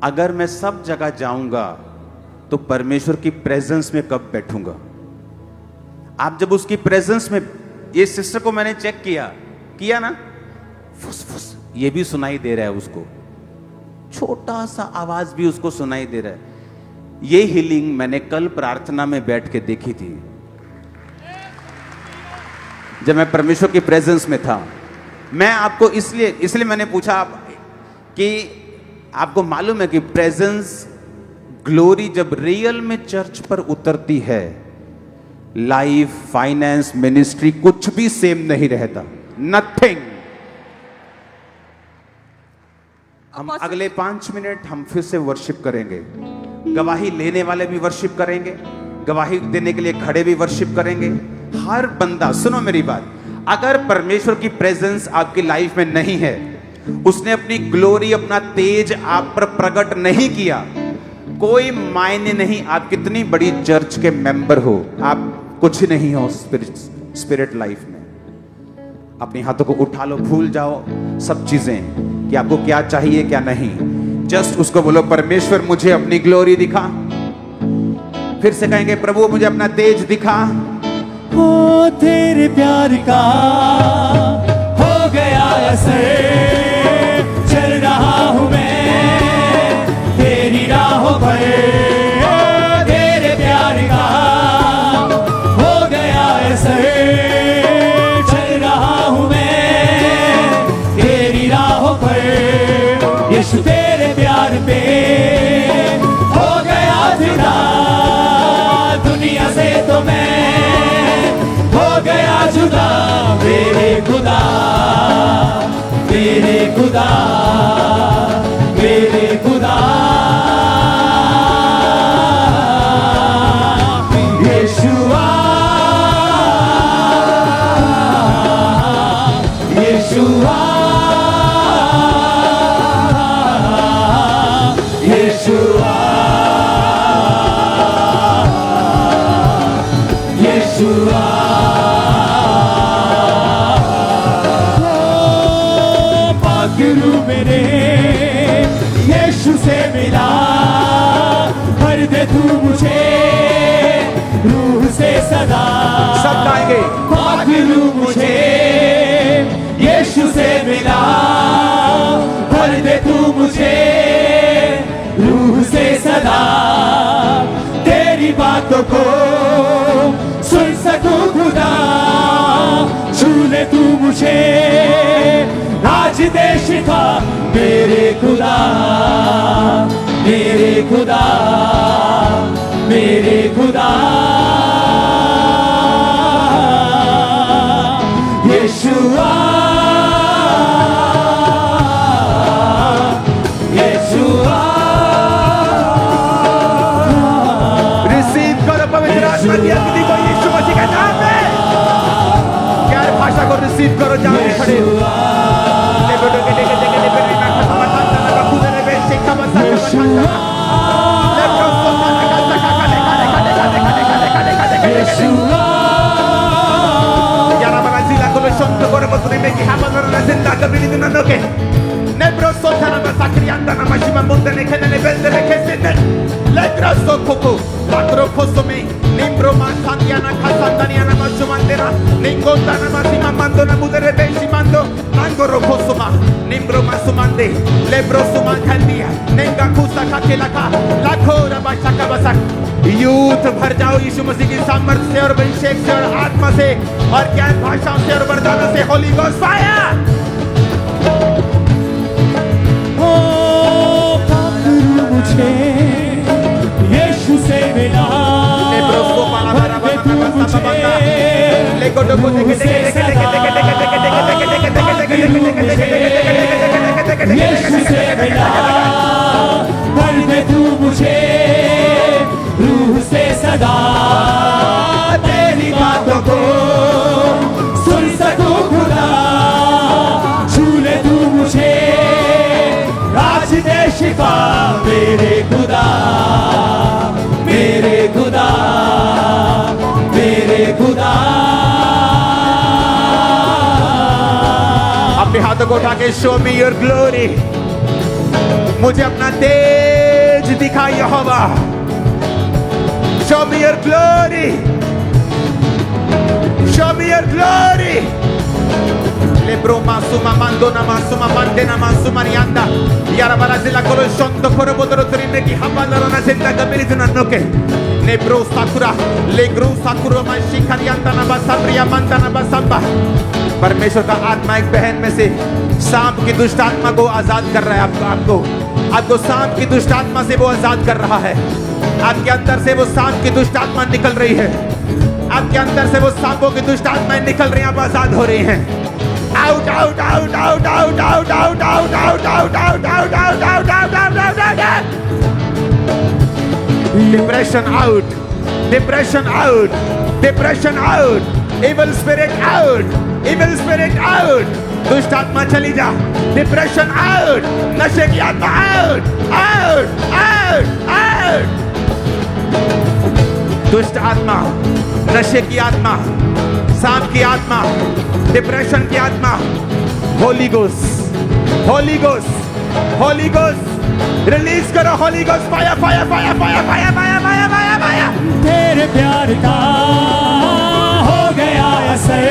अगर मैं सब जगह जाऊंगा तो परमेश्वर की प्रेजेंस में कब बैठूंगा? आप जब उसकी प्रेजेंस में, ये सिस्टर को मैंने चेक किया ना, फुस फुस ये भी सुनाई दे रहा है उसको, छोटा सा आवाज भी उसको सुनाई दे रहा है। ये हीलिंग मैंने कल प्रार्थना में बैठ के देखी थी। जब मैं परमेश्वर की प्रेजेंस में था। मैं आपको इसलिए मैंने पूछा कि आपको मालूम है कि प्रेजेंस, ग्लोरी जब रियल में चर्च पर उतरती है, लाइफ, फाइनेंस, मिनिस्ट्री कुछ भी सेम नहीं रहता, नथिंग। हम अगले 5 मिनट हम फिर से वर्शिप करेंगे। गवाही लेने वाले भी वर्शिप करेंगे, गवाही देने के लिए खड़े भी वर्शिप करेंगे। हर बंदा, सुनो मेरी बात, अगर परमेश्वर की प्रेजेंस आपकी लाइफ में नहीं है, उसने अपनी ग्लोरी, अपना तेज आप पर प्रकट नहीं किया, कोई मायने नहीं आप कितनी बड़ी चर्च के मेंबर हो, आप कुछ नहीं हो स्पिरिट लाइफ में। अपने हाथों को उठा लो, भूल जाओ सब चीजें कि आपको क्या चाहिए क्या नहीं। जस्ट उसको बोलो, परमेश्वर मुझे अपनी ग्लोरी दिखा। फिर से कहेंगे, प्रभु मुझे अपना तेज दिखा। ओ तेरे प्यार का हो गया असर, चल रहा हूं मैं तेरी राहों पर। तेरे प्यार का हो गया असर, चल रहा हूं मैं तेरी राहों पर। यीशु तेरे प्यार पे हो गया जुदा, दुनिया से तो मैं हो गया जुदा। मेरे खुदा, मेरे खुदा, मेरे खुदा, यीशुआ, यीशुआ, यीशुआ, यीशुआ। गुरु मेरे यीशु से मिला, भर दे तू मुझे रूह से सदा। सब गाएंगे। गुरु मुझे यीशु से मिला, भर दे तू मुझे रूह से सदा। तेरी बातों को सुन सकूं खुदा, छू ले तू मुझे आज दे शिफा। मेरे खुदा, मेरे खुदा, मेरे खुदा, यीशुआ, यीशुआ। रिसीव करो पवित्र आत्मा की अग्नि को यीशु मसीह के नाम में। क्या भाषा को रिसीव करो, जहां भी खड़े हो। यूथ भर जाओ यीशु मसीह की सामर्थ्य से और अभिषेक से और आत्मा से और ज्ञान भाषाओं से और वरदानों से। Holi ghost fire. मुझे यीशु से मिला, यीशु से मिला, भर दे तू मुझे रूह से सदा। तेरी बातों को सुन सकूं खुदा, छू ले तू मुझे आज दे शिफा। मेरे खुदा, मेरे खुदा, मेरे खुदा। अपने हाथों को उठा के शो मी योर ग्लोरी, मुझे अपना तेज दिखा यहोवा। Show me your glory, show me your glory. Lebro masuma mando na masuma mande na masuma rianda. Yara barazila kolo shondo koro bodoro trine ki habala na senta gamiri tuna noke. Lebro sakura, legro sakura mashika rianda na basabria manda na basamba. परमेश्वर का आत्मा एक बहन में से सांप की दुष्ट आत्मा को आजाद कर रहा है। आपको सांप की दुष्ट आत्मा से वो आजाद कर रहा है। आपके अंदर से वो सांप की दुष्ट आत्मा निकल रही है। आपके अंदर से वो सांपों की दुष्ट आत्माएं निकल रही हैं, आप आजाद हो रही हैं। Out out out out out out out out out out out out out out out out out. Depression out, depression out, depression out, evil spirit out, evil spirit out. दुष्ट आत्मा चली जा, डिप्रेशन आउट, नशे की आत्मा out out out out. दुष्ट आत्मा, नशे की आत्मा, सांप की आत्मा, डिप्रेशन की आत्मा, holy ghost, holy ghost, holy ghost release करो। Holy ghost fire fire fire fire fire fire fire fire fire. तेरे प्यार का हो गया असर,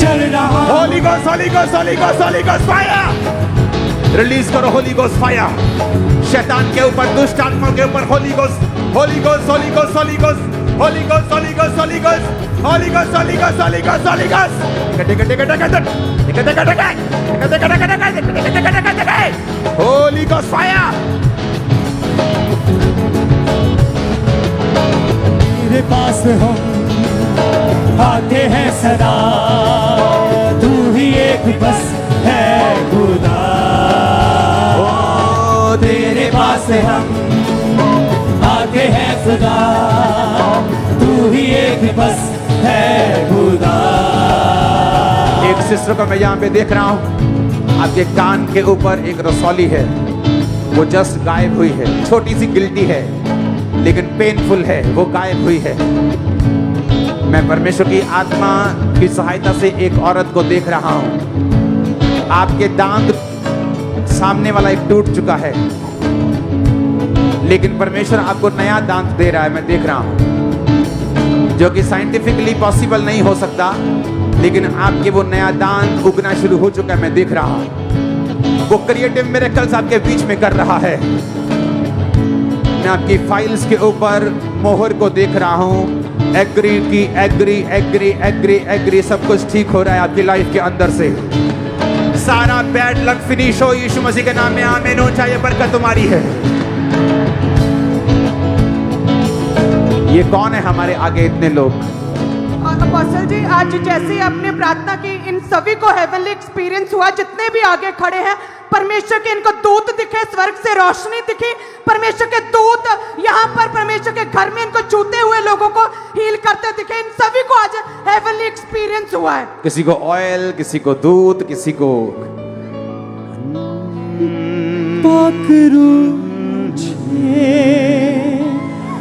चल रहा holy ghost, holy ghost, holy ghost, holy ghost fire release करो। होली गोस्ट फायर शैतान के ऊपर, दुष्ट आत्माओं के ऊपर Holi ghost, holy ghost, holy ghost, holy ghost, holy ghost, holy ghost, holy ghost, holy ghost, holy ghost, holy ghost, holy ghost, holy ghost fire. तेरे पास हम आते हैं सदा, तू ही एक बस है खुदा। ओ तेरे पास हम आते हैं खुदा, तू ही एक बस है खुदा। एक सिस्टर को मैं यहाँ पे देख रहा हूँ, आपके कान के ऊपर एक रसौली है, वो जस्ट गायब हुई है। छोटी सी गिल्टी है लेकिन पेनफुल है, वो गायब हुई है। मैं परमेश्वर की आत्मा की सहायता से एक औरत को देख रहा हूँ। आपके दांत सामने वाला एक टूट चुका है, लेकिन परमेश्वर आपको नया दांत दे रहा है। मैं देख रहा हूँ, जो कि साइंटिफिकली पॉसिबल नहीं हो सकता, लेकिन आपके वो नया दांत उगना शुरू हो चुका है। मैं देख रहा हूँ वो क्रिएटिव मिरेकल्स आपके बीच में कर रहा है। मैं आपकी फाइल्स के ऊपर मोहर को देख रहा हूँ। एग्री की एग्री एग्री एग्री एग्री, सब कुछ ठीक हो रहा है आपकी लाइफ के अंदर से। सारा बैड लक फिनिश हो यीशु मसीह के नाम में, आमीन हो। चाहे बरकत तुम्हारी है। ये कौन है हमारे आगे इतने लोग? अपोस्टल जी, आज जैसे ही आपने प्रार्थना की, इन सभी को हेवनली एक्सपीरियंस हुआ। जितने भी आगे खड़े हैं, परमेश्वर के इनको दूत दिखे, स्वर्ग से रोशनी दिखी। परमेश्वर के दूत यहाँ पर परमेश्वर के घर में इनको छूते हुए लोगों को हील करते दिखे। इन सभी को आज हेवनली एक्सपीरियंस हुआ है। किसी को ऑयल, किसी को दूत, किसी को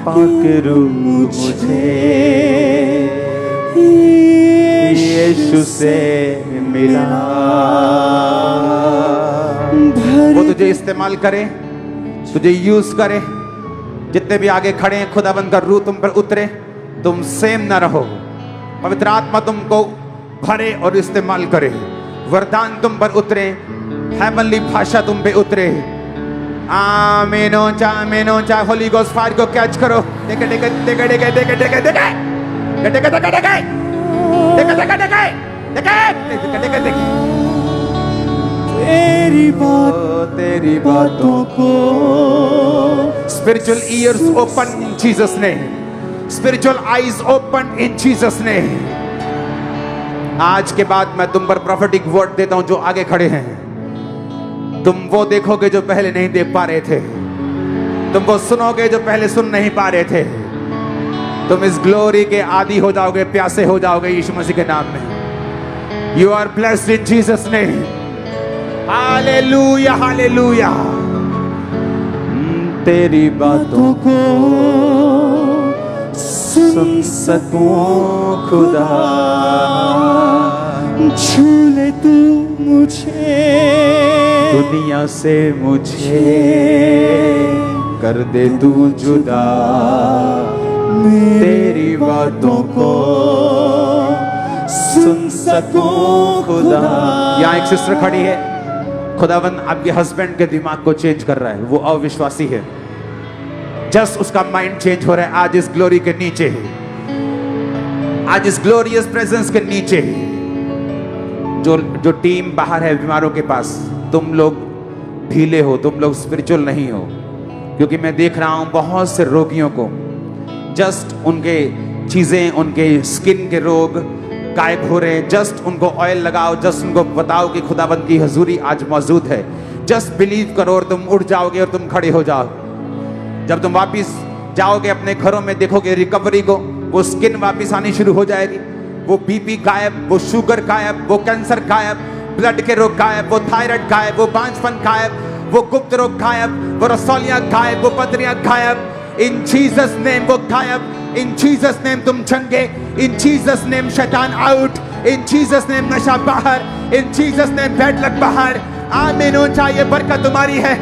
पकड़ो मुझे यीशु से मिला। वो तुझे इस्तेमाल करे, तुझे यूज करे। जितने भी आगे खड़े हैं, खुदाबंद का रूह तुम पर उतरे, तुम सेम ना रहो। पवित्र आत्मा तुमको भरे और इस्तेमाल करे। वरदान तुम पर उतरे, हेवनली भाषा तुम पे उतरे। आमीनो चा होली गोस्ट फायर को कैच करो। देखे देखे देखे देखे देखे देखे देखे देखे देखे देखे देखे देखे देखे देखे तेरी बातों को। Spiritual years open in Jesus name, spiritual eyes open in Jesus name. आज के बाद मैं तुम पर प्रोफेटिक वर्ड देता हूं। जो आगे खड़े हैं, तुम वो देखोगे जो पहले नहीं देख पा रहे थे। तुम वो सुनोगे जो पहले सुन नहीं पा रहे थे। तुम इस ग्लोरी के आदी हो जाओगे, प्यासे हो जाओगे यीशु मसीह के नाम में। You are blessed in Jesus name. Hallelujah hallelujah. तेरी बातों को सुन सकूं खुदा, छू ले तू मुझे, दुनिया से मुझे कर दे तू जुदा। तेरी बातों को सुन सकूं खुदा। यहाँ एक सिस्टर खड़ी है, खुदावन आपके हस्बैंड के दिमाग को चेंज कर रहा है, वो अविश्वासी है, जस्ट उसका माइंड चेंज हो रहा है आज इस ग्लोरी के नीचे, आज इस ग्लोरियस प्रेजेंस के नीचे। जो टीम बाहर है बीमारों के पास, तुम लोग ढीले हो, तुम लोग स्पिरिचुअल नहीं हो, क्योंकि मैं देख रहा हूं बहुत से रोगियों को जस्ट उनके चीजें, उनके स्किन के रोग गायब हो रहे हैं। जस्ट उनको ऑयल लगाओ, जस्ट उनको बताओ कि खुदाबंद की हजूरी आज मौजूद है, जस्ट बिलीव करो और तुम उठ जाओगे और तुम खड़े हो जाओ। जब तुम वापिस जाओगे अपने घरों में, देखोगे रिकवरी को, वो स्किन वापिस आनी शुरू हो जाएगी, वो बीपी गायब, वो शुगर गायब, वो कैंसर गायब, ब्लड के रोग गायब, वो थायराइड गायब, वो बांझपन गायब, वो गुप्त रोग गायब, वो रसौलियां गायब, वो पथरियां गायब। इन जीसस नेम वो गायब, इन जीसस नेम तुम चंगे, इन जीसस नेम शैतान आउट, इन जीसस नेम नशा बाहर, इन जीसस नेम बैड लक बाहर। आमीन हो चाहिए, बरकत तुम्हारी है।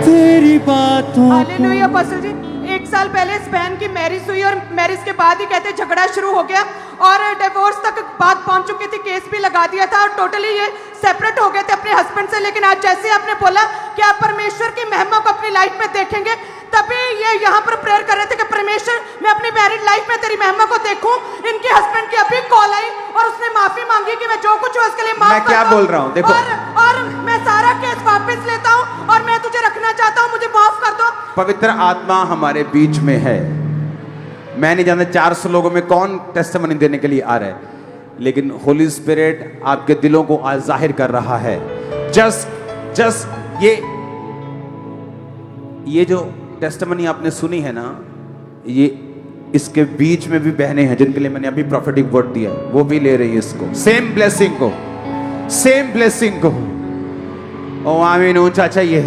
तेरी बातों हालेलुया। पास्टर जी, 1 साल पहले इस बहन की मैरिज हुई और मैरिज के बाद ही कहते झगड़ा शुरू हो गया और डिवोर्स तक बात पहुंच चुकी थी, केस भी लगा दिया था और टोटली ये सेपरेट हो गए थे अपने हस्बैंड से। लेकिन आज जैसे आपने बोला कि आप परमेश्वर की महिमा को अपनी लाइफ में देखेंगे, तभी ये यहाँ पर प्रेयर कर रहे थे कि परमेश्वर मैं अपनी मैरिड लाइफ में तेरी महिमा को देखूं। इनके हस्बैंड की अभी कॉल आई और उसने माफी मांगी कि मैं जो कुछ हुआ उसके लिए माफ मैं क्या बोल रहा हूँ, देखो, और मैं सारा केस वापस लेता हूँ और मैं तुझे रखना चाहता हूँ, मुझे माफ कर दो। पवित्र आत्मा हमारे बीच में है। मैं नहीं जानता 400 लोगों में कौन टेस्टिमनी देने के लिए आ रहा है, लेकिन होली स्पिरिट आपके दिलों को आज जाहिर कर रहा है। जस्ट ये जो टेस्टिमनी आपने सुनी है ना, ये इसके बीच में भी बहनें हैं जिनके लिए मैंने अभी प्रॉफिटिक वर्ड दिया, वो भी ले रही है इसको, सेम ब्लेसिंग को, सेम ब्लेसिंग को। ओ आमीन ऊंचा चाहिए।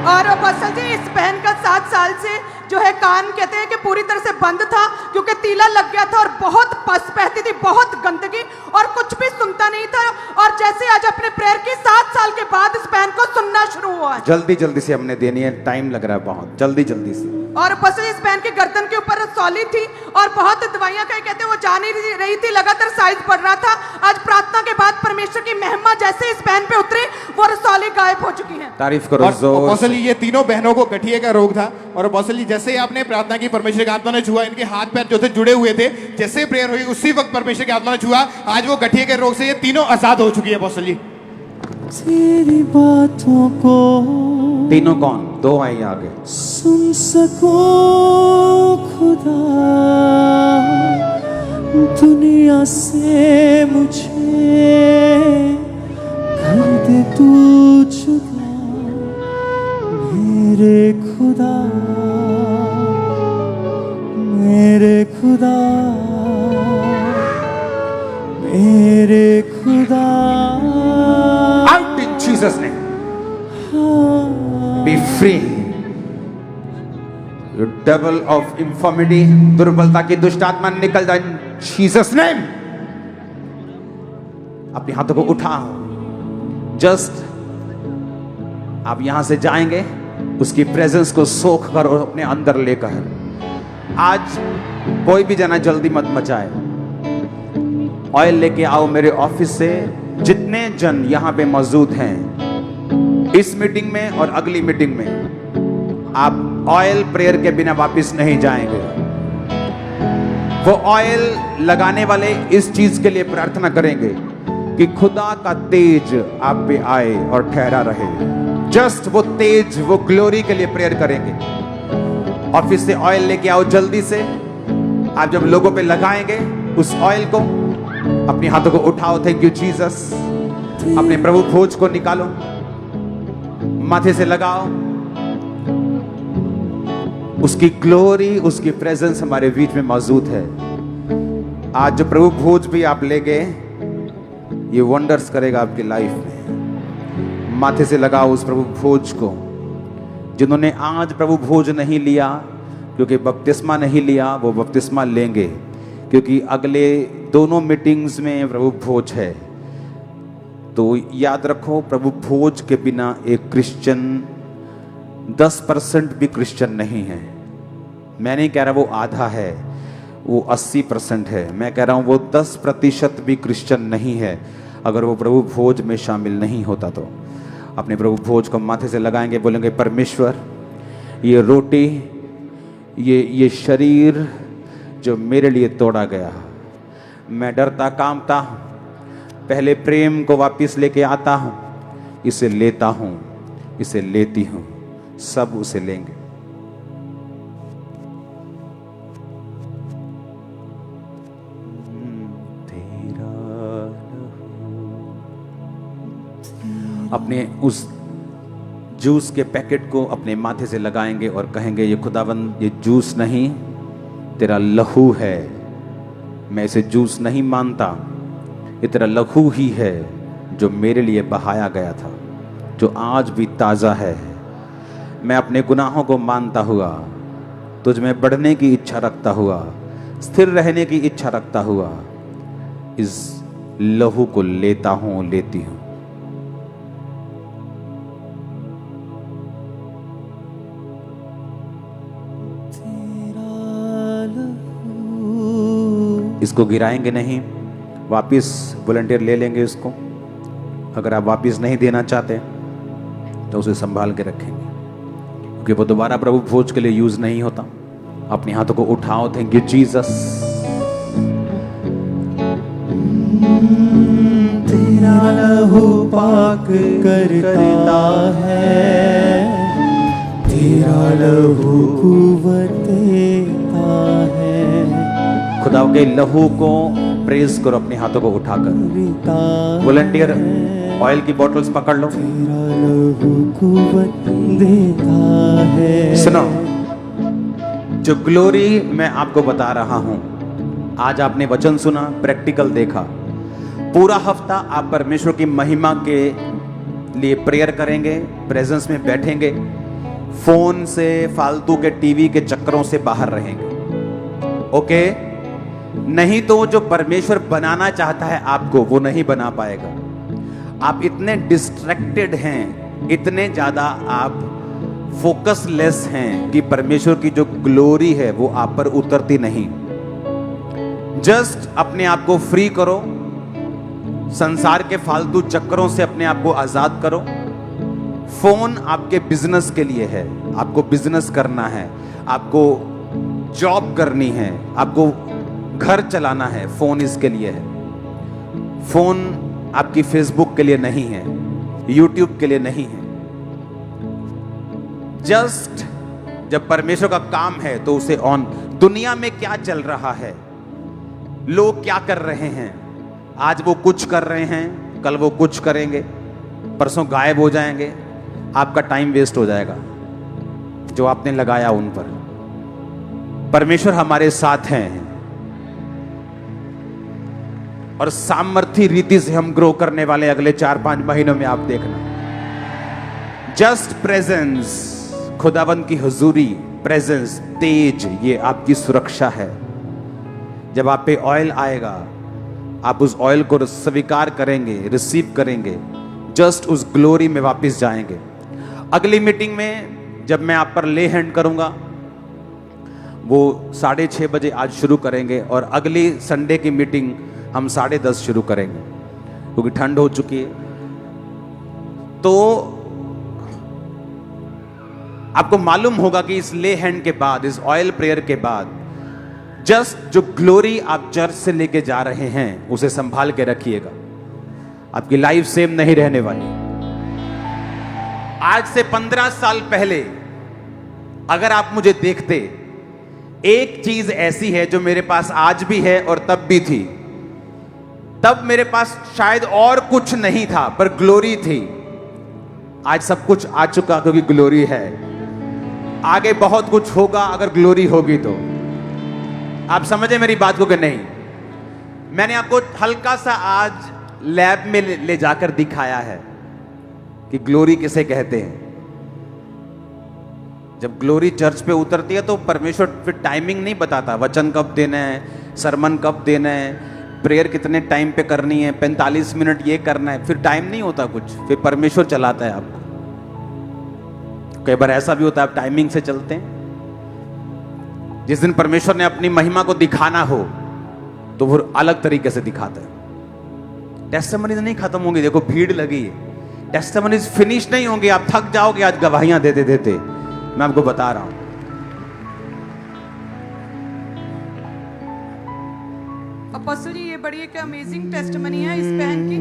और पास्टर जी, इस बहन का 7 साल से जो है कान कहते हैं कि पूरी तरह से बंद था क्योंकि तीला लग गया था और बहुत पस बहती थी, बहुत गंदगी, और कुछ भी सुनता नहीं था। और जैसे आज अपने प्रेयर की 7 साल के बाद इस बहन को सुनना शुरू हुआ। जल्दी से हमने देनी है, टाइम लग रहा है बहुत, जल्दी से। और पास्टर जी, इस बहन की गर्दन के ऊपर रसौली थी और बहुत दवाइयां कहीं कहते हैं वो जा नहीं रही थी, लगातार साइज बढ़ रहा था। आज प्रार्थना के बाद परमेश्वर की महिमा जैसे इस बहन पे उतरी, वो रसौली गायब हो चुकी है। तारीफ करो और जोर अपोस्टल जी, ये तीनों बहनों को गठिए का रोग था और अपोस्टल जी जैसे ही आपने प्रार्थना की, परमेश्वर की आत्मा ने छुआ, इनके हाथ पैर जो थे जुड़े हुए थे, जैसे प्रेयर हुई उसी वक्त परमेश्वर की आत्मा ने छुआ, आज वो गठिए के रोग से ये तीनों आजाद हो चुकी है। अपोस्टल जी, तेरी बातों को तीनों कौन? 2 आइए आगे। सुन सकूं खुदा, दुनिया से मुझे कर दे तू जुदा, मेरे खुदा, मेरे खुदा, मेरे खुदा। Out in Jesus' name. Be free. You devil of infirmity, दुर्बलता की दुष्ट आत्मा निकल जाए in Jesus' name. अपने हाथों को उठाओ। जस्ट आप यहां से जाएंगे, उसकी प्रेजेंस को सोख कर और अपने अंदर लेकर। आज कोई भी जना जल्दी मत मचाए, ऑयल लेके आओ मेरे ऑफिस से। जितने जन यहां पे मौजूद हैं इस मीटिंग में और अगली मीटिंग में, आप ऑयल प्रेयर के बिना वापस नहीं जाएंगे। वो ऑयल लगाने वाले इस चीज के लिए प्रार्थना करेंगे कि खुदा का तेज आप पे आए और ठहरा रहे। जस्ट वो तेज, वो ग्लोरी के लिए प्रेयर करेंगे। ऑफिस से ऑयल लेके आओ जल्दी से। आप जब लोगों पे लगाएंगे उस ऑयल को, अपने हाथों को उठाओ, थैंक यू जीसस। अपने प्रभु भोज को निकालो, माथे से लगाओ। उसकी ग्लोरी, उसकी प्रेजेंस हमारे बीच में मौजूद है। आज जो प्रभु भोज भी आप ले गए, ये वंडर्स करेगा आपकी लाइफ में। माथे से लगाओ उस प्रभु भोज को। जिन्होंने आज प्रभु भोज नहीं लिया क्योंकि बपतिस्मा नहीं लिया, वो बपतिस्मा लेंगे, क्योंकि अगले दोनों मीटिंग्स में प्रभु भोज है। तो याद रखो, प्रभु भोज के बिना एक क्रिश्चियन 10% भी क्रिश्चियन नहीं है। मैं नहीं कह रहा वो आधा है, वो 80% है। मैं कह रहा हूँ वो 10% भी क्रिश्चियन नहीं है अगर वो प्रभु भोज में शामिल नहीं होता तो। अपने प्रभु भोज को माथे से लगाएंगे, बोलेंगे परमेश्वर ये रोटी, ये शरीर जो मेरे लिए तोड़ा गया, मैं डरता कांपता हूँ, पहले प्रेम को वापस लेके आता हूँ, इसे लेता हूँ, इसे लेती हूँ, सब उसे लेंगे। अपने उस जूस के पैकेट को अपने माथे से लगाएंगे और कहेंगे ये खुदावंद ये जूस नहीं तेरा लहू है, मैं इसे जूस नहीं मानता, ये तेरा लहू ही है जो मेरे लिए बहाया गया था, जो आज भी ताज़ा है। मैं अपने गुनाहों को मानता हुआ, तुझ में बढ़ने की इच्छा रखता हुआ, स्थिर रहने की इच्छा रखता हुआ इस लहू को लेता हूँ, लेती हूँ। इसको गिराएंगे नहीं, वापिस वॉलंटियर ले लेंगे इसको। अगर आप वापिस नहीं देना चाहते तो उसे संभाल के रखेंगे, क्योंकि वो दोबारा प्रभु भोज के लिए यूज नहीं होता। अपने हाथों को उठाओ, थैंक यू जीसस। तेरा लहू पाक करता है, तेरा लहू कुव्वत देता है। खुदा के लहू को प्रेज करो अपने हाथों को उठाकर। वॉलंटियर ऑयल की बोतल्स पकड़ लो। तेरा लहू कुव्वत देता है। सुनो, जो ग्लोरी मैं आपको बता रहा हूं, आज आपने वचन सुना, प्रैक्टिकल देखा, पूरा हफ्ता आप परमेश्वर की महिमा के लिए प्रेयर करेंगे, प्रेजेंस में बैठेंगे, फोन से, फालतू के टीवी के चक्करों से बाहर रहेंगे। ओके? नहीं तो जो परमेश्वर बनाना चाहता है आपको, वो नहीं बना पाएगा। आप इतने डिस्ट्रैक्टेड हैं, इतने ज्यादा आप फोकसलेस हैं कि परमेश्वर की जो ग्लोरी है वो आप पर उतरती नहीं। जस्ट अपने आप को फ्री करो, संसार के फालतू चक्करों से अपने आप को आजाद करो। फोन आपके बिजनेस के लिए है, आपको बिजनेस करना है, आपको जॉब करनी है, आपको घर चलाना है, फोन इसके लिए है। फोन आपकी फेसबुक के लिए नहीं है, यूट्यूब के लिए नहीं है। जस्ट जब परमेश्वर का काम है तो उसे ऑन। दुनिया में क्या चल रहा है, लोग क्या कर रहे हैं, आज वो कुछ कर रहे हैं, कल वो कुछ करेंगे, परसों गायब हो जाएंगे, आपका टाइम वेस्ट हो जाएगा जो आपने लगाया उन पर। परमेश्वर हमारे साथ हैं और सामर्थ्य रीति से हम ग्रो करने वाले अगले 4-5 महीनों में। आप देखना, जस्ट प्रेजेंस, खुदावंद की हुजूरी, प्रेजेंस, तेज, ये आपकी सुरक्षा है। जब आप पे ऑयल आएगा, आप उस ऑयल को स्वीकार करेंगे, रिसीव करेंगे, जस्ट उस ग्लोरी में वापस जाएंगे। अगली मीटिंग में जब मैं आप पर ले हैंड करूंगा, वो 6:30 बजे आज शुरू करेंगे और अगली संडे की मीटिंग हम 10:30 शुरू करेंगे, क्योंकि ठंड हो चुकी है। तो आपको मालूम होगा कि इस ले हैंड के बाद, इस ऑयल प्रेयर के बाद, जस्ट जो ग्लोरी आप चर्च से लेके जा रहे हैं उसे संभाल के रखिएगा। आपकी लाइफ सेम नहीं रहने वाली। आज से 15 साल पहले अगर आप मुझे देखते, एक चीज ऐसी है जो मेरे पास आज भी है और तब भी थी। तब मेरे पास शायद और कुछ नहीं था, पर ग्लोरी थी। आज सब कुछ आ चुका क्योंकि ग्लोरी है। आगे बहुत कुछ होगा अगर ग्लोरी होगी तो। आप समझे मेरी बात को कि नहीं? मैंने आपको हल्का सा आज लैब में ले जाकर दिखाया है कि ग्लोरी किसे कहते हैं। जब ग्लोरी चर्च पे उतरती है तो परमेश्वर फिर टाइमिंग नहीं बताता, वचन कब देना है, सरमन कब देना है, प्रेयर कितने टाइम पे करनी है, 45 मिनट ये करना है, फिर टाइम नहीं होता कुछ, फिर परमेश्वर चलाता है आपको। कई बार ऐसा भी होता है आप टाइमिंग से चलते हैं, जिस दिन परमेश्वर ने अपनी महिमा को दिखाना हो तो वो अलग तरीके से दिखाता है। टेस्टिमनीज नहीं खत्म होंगी, देखो भीड़ लगी है, टेस्टिमनीज फिनिश नहीं होंगे, आप थक जाओगे आज गवाहियां देते देते, मैं आपको बता रहा हूं। अपोस्टल जी, ये बड़ी एक अमेजिंग टेस्टिमनी है इस बहन की।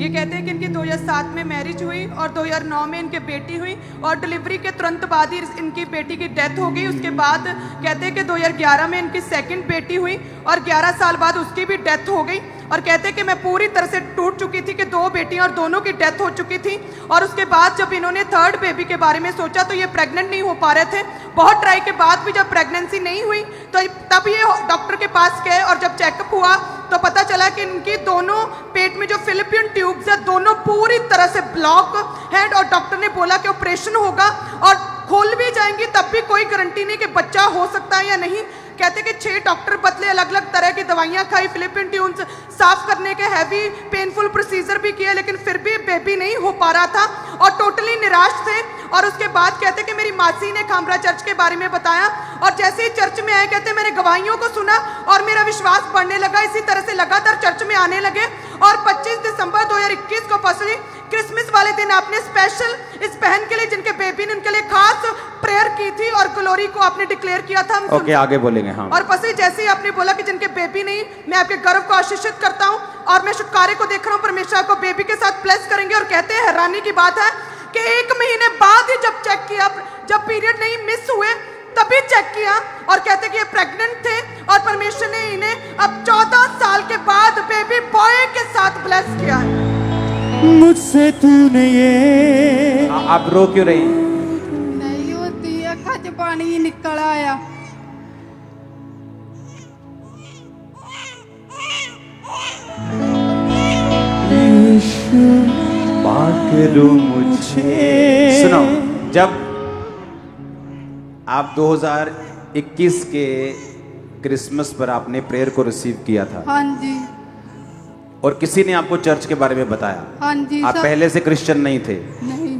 ये कहते हैं कि इनकी 2007 में मैरिज हुई और 2009 में इनके बेटी हुई और डिलीवरी के तुरंत बाद ही इनकी बेटी की डेथ हो गई। उसके बाद कहते हैं कि 2011 में इनकी सेकंड बेटी हुई और 11 साल बाद उसकी भी डेथ हो गई। और कहते हैं कि मैं पूरी तरह से टूट चुकी थी कि 2 बेटियां और दोनों की डेथ हो चुकी थी। और उसके बाद जब इन्होंने थर्ड बेबी के बारे में सोचा तो ये प्रेग्नेंट नहीं हो पा रहे थे। बहुत ट्राई के बाद भी जब प्रेगनेंसी नहीं हुई तो तब ये डॉक्टर के पास गए और जब चेकअप हुआ तो पता चला कि इनकी दोनों पेट में जो फिलिपियन ट्यूब्स है दोनों पूरी तरह से ब्लॉक हैं और डॉक्टर ने बोला कि ऑपरेशन होगा और खोल भी जाएंगी तब भी कोई गारंटी नहीं कि बच्चा हो सकता है या नहीं। कहते कि 6 डॉक्टर बदले, अलग अलग तरह की दवाइयां खाई, फिलिपियन ट्यूब्स साफ करने के हैवी पेनफुल प्रोसीजर भी किए, लेकिन फिर भी बेबी नहीं हो पा रहा था और टोटली निराश थे। और उसके बाद कहते कि मेरी मासी ने खामरा चर्च के बारे में बताया और जैसे ही चर्च में आए कहते मैंने गवाहियों को सुना और मेरा विश्वास बढ़ने लगा। इसी तरह से लगातार चर्च में आने लगे और 25 दिसंबर 2021 को पसली क्रिसमस वाले दिन आपने स्पेशल इस बहन के लिए जिनके बेबी ने उनके लिए खास प्रेयर की थी और ग्लोरी को आपने डिक्लेयर किया था। ओके, आगे बोलेंगे। हाँ, और पसली जैसे ही आपने बोला कि जिनके बेबी नहीं, मैं आपके गर्व को आशीषित करता हूं और मैं शुक्रवार को देख रहा हूं परमेश्वर को बेबी के साथ ब्लेस करेंगे। और कहते हैं हैरानी की बात है कि 1 महीने बाद ही जब चेक किया, जब पीरियड नहीं मिस हुए तभी चेक किया और कहते कि ये प्रेग्नेंट थे और परमेश्वर ने इन्हें अब 14 साल के बाद बेबी बॉय के साथ ब्लेस किया है। मुझसे तूने ये आप रो क्यों रही? नहीं होती है, अखा च पानी निकल आया। पकड़ो मुझे। सुनो, जब आप 2021 के क्रिसमस पर आपने प्रेयर को रिसीव किया था हाँ जी, और किसी ने आपको चर्च के बारे में बताया, हाँ जी। आप सब पहले से क्रिश्चियन नहीं थे नहीं,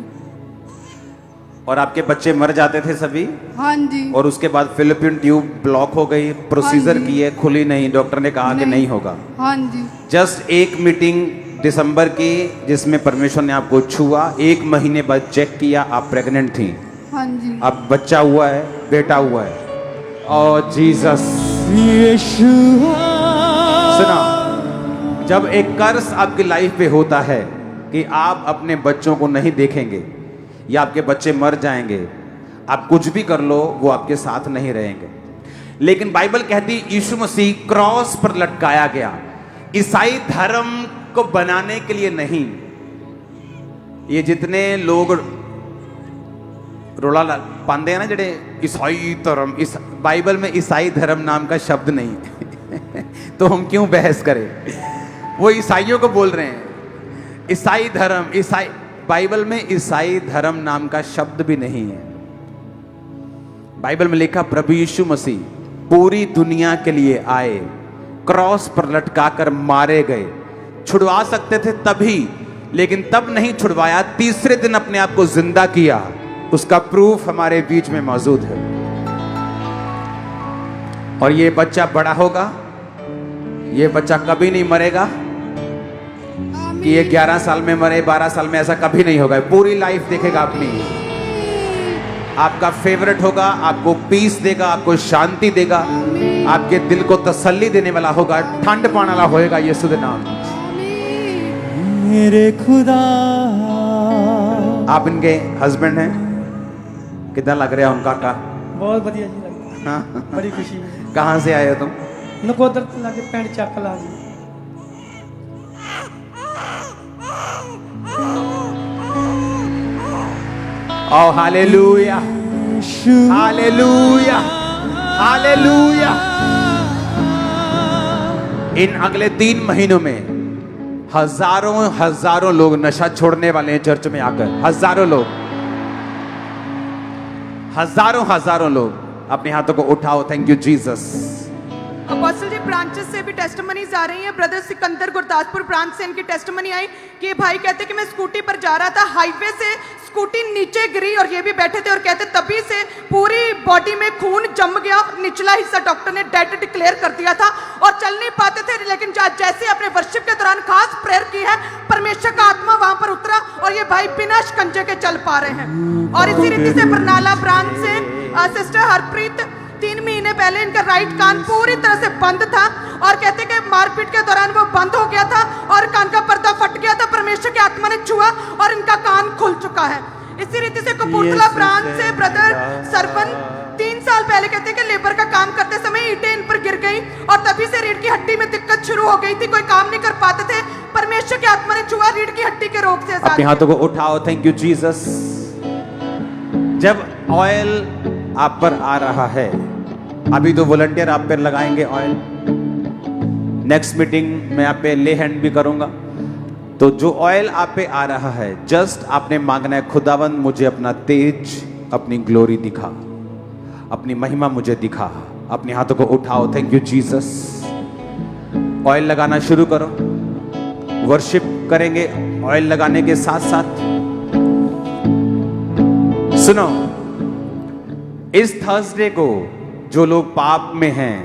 और आपके बच्चे मर जाते थे सभी, हाँ जी, और उसके बाद फिलिपियन ट्यूब ब्लॉक हो गई, प्रोसीजर हाँ जी। किए, खुली नहीं, डॉक्टर ने कहा कि नहीं होगा। हाँ जी, जस्ट एक मीटिंग दिसंबर की जिसमें परमेश्वर ने आपको छुआ, 1 महीने बाद चेक किया, आप प्रेग्नेंट थी, हाँ जी। अब बच्चा हुआ है, बेटा हुआ है। और जीसस, सुना, जब एक कर्स आपकी लाइफ पे होता है कि आप अपने बच्चों को नहीं देखेंगे या आपके बच्चे मर जाएंगे, आप कुछ भी कर लो वो आपके साथ नहीं रहेंगे। लेकिन बाइबल कहती यीशु मसीह क्रॉस पर लटकाया गया ईसाई धर्म को बनाने के लिए नहीं। ये जितने लोग रोला पाते हैं ना, जड़े ईसाई धर्म, इस बाइबल में ईसाई धर्म नाम का शब्द नहीं तो हम क्यों बहस करें? वो ईसाइयों को बोल रहे हैं ईसाई धर्म, ईसाई, बाइबल में ईसाई धर्म नाम का शब्द भी नहीं है। बाइबल में लिखा प्रभु यीशु मसीह पूरी दुनिया के लिए आए, क्रॉस पर लटकाकर मारे गए। छुड़वा सकते थे तभी, लेकिन तब नहीं छुड़वाया, तीसरे दिन अपने आप को जिंदा किया। उसका प्रूफ हमारे बीच में मौजूद है। और ये बच्चा बड़ा होगा, ये बच्चा कभी नहीं मरेगा कि ये 11 साल में मरे, 12 साल में, ऐसा कभी नहीं होगा। पूरी लाइफ देखेगा अपनी, आपका फेवरेट होगा, आपको पीस देगा, आपको शांति देगा, आपके दिल को तसल्ली देने वाला होगा, ठंड पाने वाला होएगा यीशु के नाम। मेरे खुदा। आप इनके हस्बैंड हैं, कितना लग रहा है उनका का? बहुत बढ़िया जी लगा, हाँ? बड़ी खुशी हुई। कहाँ से आए हो तुम? नकोदर लाके पेंट चक ला जी। ओ हालेलुया, हालेलुया, हालेलुया। इन अगले 3 महीनों में हजारों लोग नशा छोड़ने वाले हैं चर्च में आकर। हजारों लोग, हजारों लोग। अपने हाथों को उठाओ। Thank you Jesus. Apostle ji, branches से भी टेस्टिमनीज आ रही हैं। ब्रदर सिकंदर गुरदासपुर ब्रांच से इनकी टेस्टिमनी आई कि भाई कहते कि मैं स्कूटी पर जा रहा था, हाईवे से स्कूटी नीचे गिरी और ये भी बैठे थे और कहते तभी से पूरी बॉडी में खून जम गया, निचला हिस्सा डॉक्टर ने डेड डिक्लेयर कर दिया था और चल नहीं पाते थे। लेकिन जैसे अपने वर्शिप के दौरान खास प्रेयर की है, परमेश्वर का आत्मा वहां पर उतरा और ये भाई बिना शिकंजे के चल पा रहे हैं। और इसी रीति से बरनाला ब्रांच से सिस्टर हरप्रीत 3 महीने पहले इनका राइट कान पूरी तरह से बंद था और कहते कि मारपीट के दौरान वो बंद हो गया था और कान का पर्दा फट गया था। परमेश्वर की आत्मा ने छुआ और इनका कान खुल चुका है। इसी रीति से कपूरथला ब्रांच से ब्रदर सरवन 3 साल पहले कहते हैं कि लेबर का काम करते समय ईंटें इन पर गिर गई और तभी से रीढ़ की हड्डी में दिक्कत शुरू हो गई थी, कोई काम नहीं कर पाते थे। परमेश्वर की आत्मा ने छुआ, रीढ़ की हड्डी के रोग से आजाद अपने हाथों को उठाओ। Thank you Jesus. जब ऑयल आप पर आ रहा है, अभी तो वॉलंटियर आप पर लगाएंगे ऑयल, नेक्स्ट मीटिंग में आप पे ले हैंड भी करूंगा। तो जो ऑयल आप पे आ रहा है, जस्ट आपने मांगना है, खुदावंद मुझे अपना तेज, अपनी ग्लोरी दिखा, अपनी महिमा मुझे दिखा। अपने हाथों को उठाओ। Thank you Jesus. ऑयल लगाना शुरू करो। वर्शिप करेंगे ऑयल लगाने के साथ साथ। सुनो, इस थर्सडे को जो लोग पाप में हैं,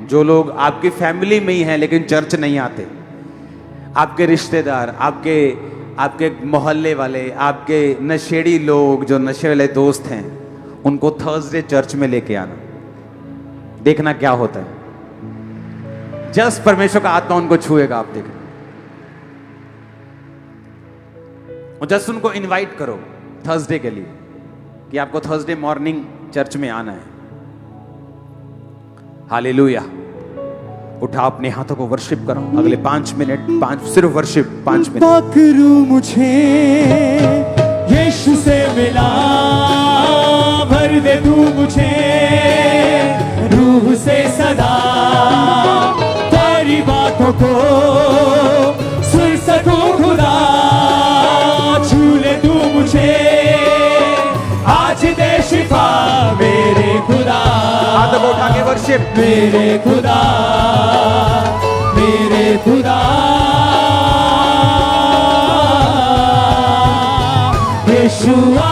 जो लोग आपकी फैमिली में ही हैं लेकिन चर्च नहीं आते, आपके रिश्तेदार, आपके मोहल्ले वाले, आपके नशेड़ी लोग, जो नशे वाले दोस्त हैं, उनको थर्सडे चर्च में लेके आना। देखना क्या होता है। जस्ट परमेश्वर का आत्मा उनको छुएगा, आप देखना। और जस्ट उनको इनवाइट करो थर्सडे के लिए कि आपको थर्सडे मॉर्निंग चर्च में आना है। हालेलुया। उठा अपने हाथों को, वर्शिप करो अगले 5 मिनट, सिर्फ वर्शिप 5 मिनट। पकड़ू मुझे यीशु से मिला, भर दे तू मुझे रूह से सदा, तेरी बातों को सुन सकूं खुदा, छू ले तू मुझे आज दे शिफा मेरे खुदा। हाथों को उठा के वर्शिप। मेरे खुदा, मेरे खुदा, यीशुआ,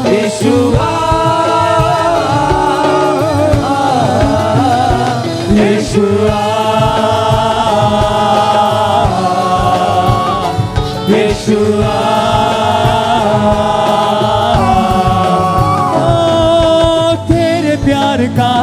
यीशुआ, यीशुआ, यीशुआ। तेरे प्यार का